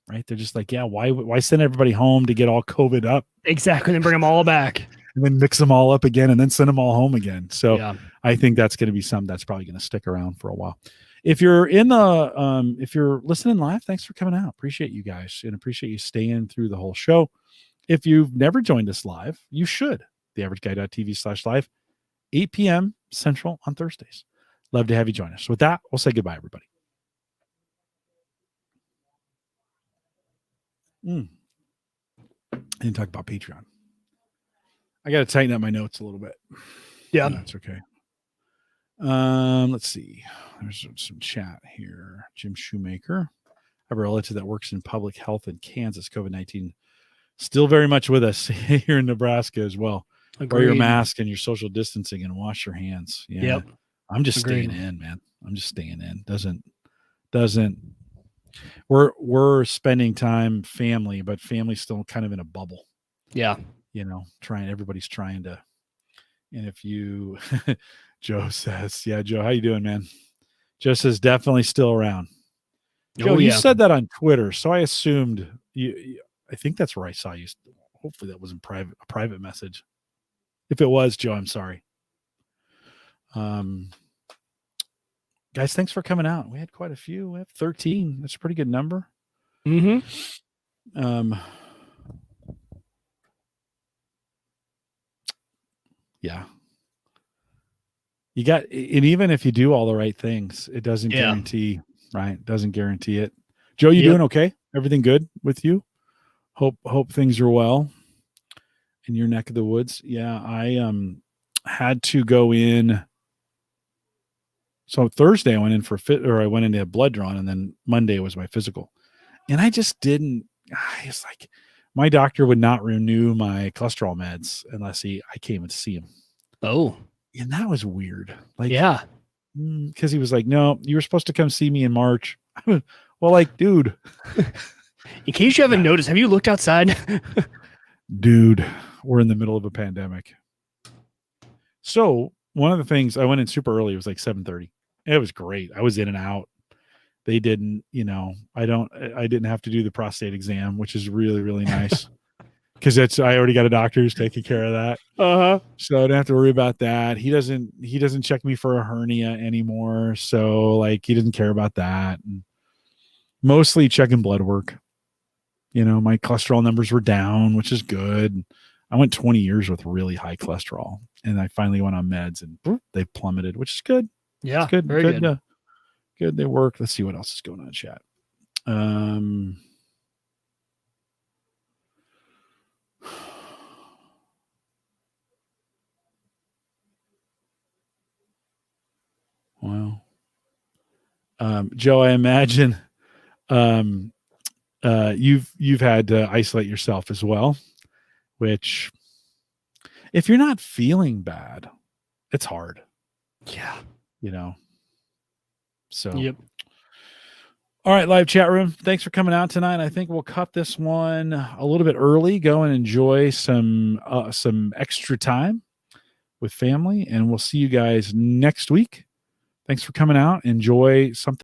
[SPEAKER 2] right? They're just like, yeah, why send everybody home to get all COVID up?
[SPEAKER 1] Exactly. And bring them all back.
[SPEAKER 2] And then mix them all up again and then send them all home again. So I think that's going to be something that's probably going to stick around for a while. If you're if you're listening live, thanks for coming out. Appreciate you guys and appreciate you staying through the whole show. If you've never joined us live, you should. theaverageguy.tv/live. 8 p.m. Central on Thursdays. Love to have you join us. With that, we'll say goodbye, everybody. I didn't talk about Patreon. I got to tighten up my notes a little bit.
[SPEAKER 1] Yeah.
[SPEAKER 2] That's okay. Let's see. There's some chat here. Jim Shoemaker. I have a relative that works in public health in Kansas. COVID-19 still very much with us here in Nebraska as well. Agreed. Wear your mask and your social distancing and wash your hands. Yeah. Yep. I'm just staying in, man. I'm just staying in. Doesn't we're spending time family, but family's still kind of in a bubble.
[SPEAKER 1] Yeah.
[SPEAKER 2] Everybody's trying to, and if you Joe says, yeah, Joe, how you doing, man? Joe says definitely still around. Joe, you said that on Twitter, so I assumed I think that's where I saw you. Hopefully that wasn't a private message. If it was, Joe, I'm sorry. Guys, thanks for coming out. We had quite a few. We have 13. That's a pretty good number. Yeah. You got, and even if you do all the right things, it doesn't guarantee, right? It doesn't guarantee it. Joe, you doing okay? Everything good with you? Hope things are well in your neck of the woods. Yeah, had to go in. So Thursday I went in for I went in to have blood drawn, and then Monday was my physical. And I just didn't. It's like my doctor would not renew my cholesterol meds unless I came to see him.
[SPEAKER 1] Oh,
[SPEAKER 2] And that was weird. Like,
[SPEAKER 1] yeah.
[SPEAKER 2] Because he was like, no, you were supposed to come see me in March. Well, like, dude.
[SPEAKER 1] In case you haven't noticed, have you looked outside?
[SPEAKER 2] Dude, we're in the middle of a pandemic. So one of the things, I went in super early. It was like 7:30. It was great. I was in and out. They didn't, I didn't have to do the prostate exam, which is really, really nice. Because I already got a doctor who's taking care of that. So I don't have to worry about that. He doesn't check me for a hernia anymore. So like he doesn't care about that. And mostly checking blood work. My cholesterol numbers were down, which is good. I went 20 years with really high cholesterol, and I finally went on meds, and they plummeted, which is good.
[SPEAKER 1] Yeah,
[SPEAKER 2] it's good.
[SPEAKER 1] very good.
[SPEAKER 2] Good. They work. Let's see what else is going on in chat. Wow. Joe, I imagine you've had to isolate yourself as well, which if you're not feeling bad, it's hard.
[SPEAKER 1] Yeah.
[SPEAKER 2] So
[SPEAKER 1] Yep.
[SPEAKER 2] All right, live chat room. Thanks for coming out tonight. I think we'll cut this one a little bit early. Go and enjoy some extra time with family, and we'll see you guys next week. Thanks for coming out. Enjoy something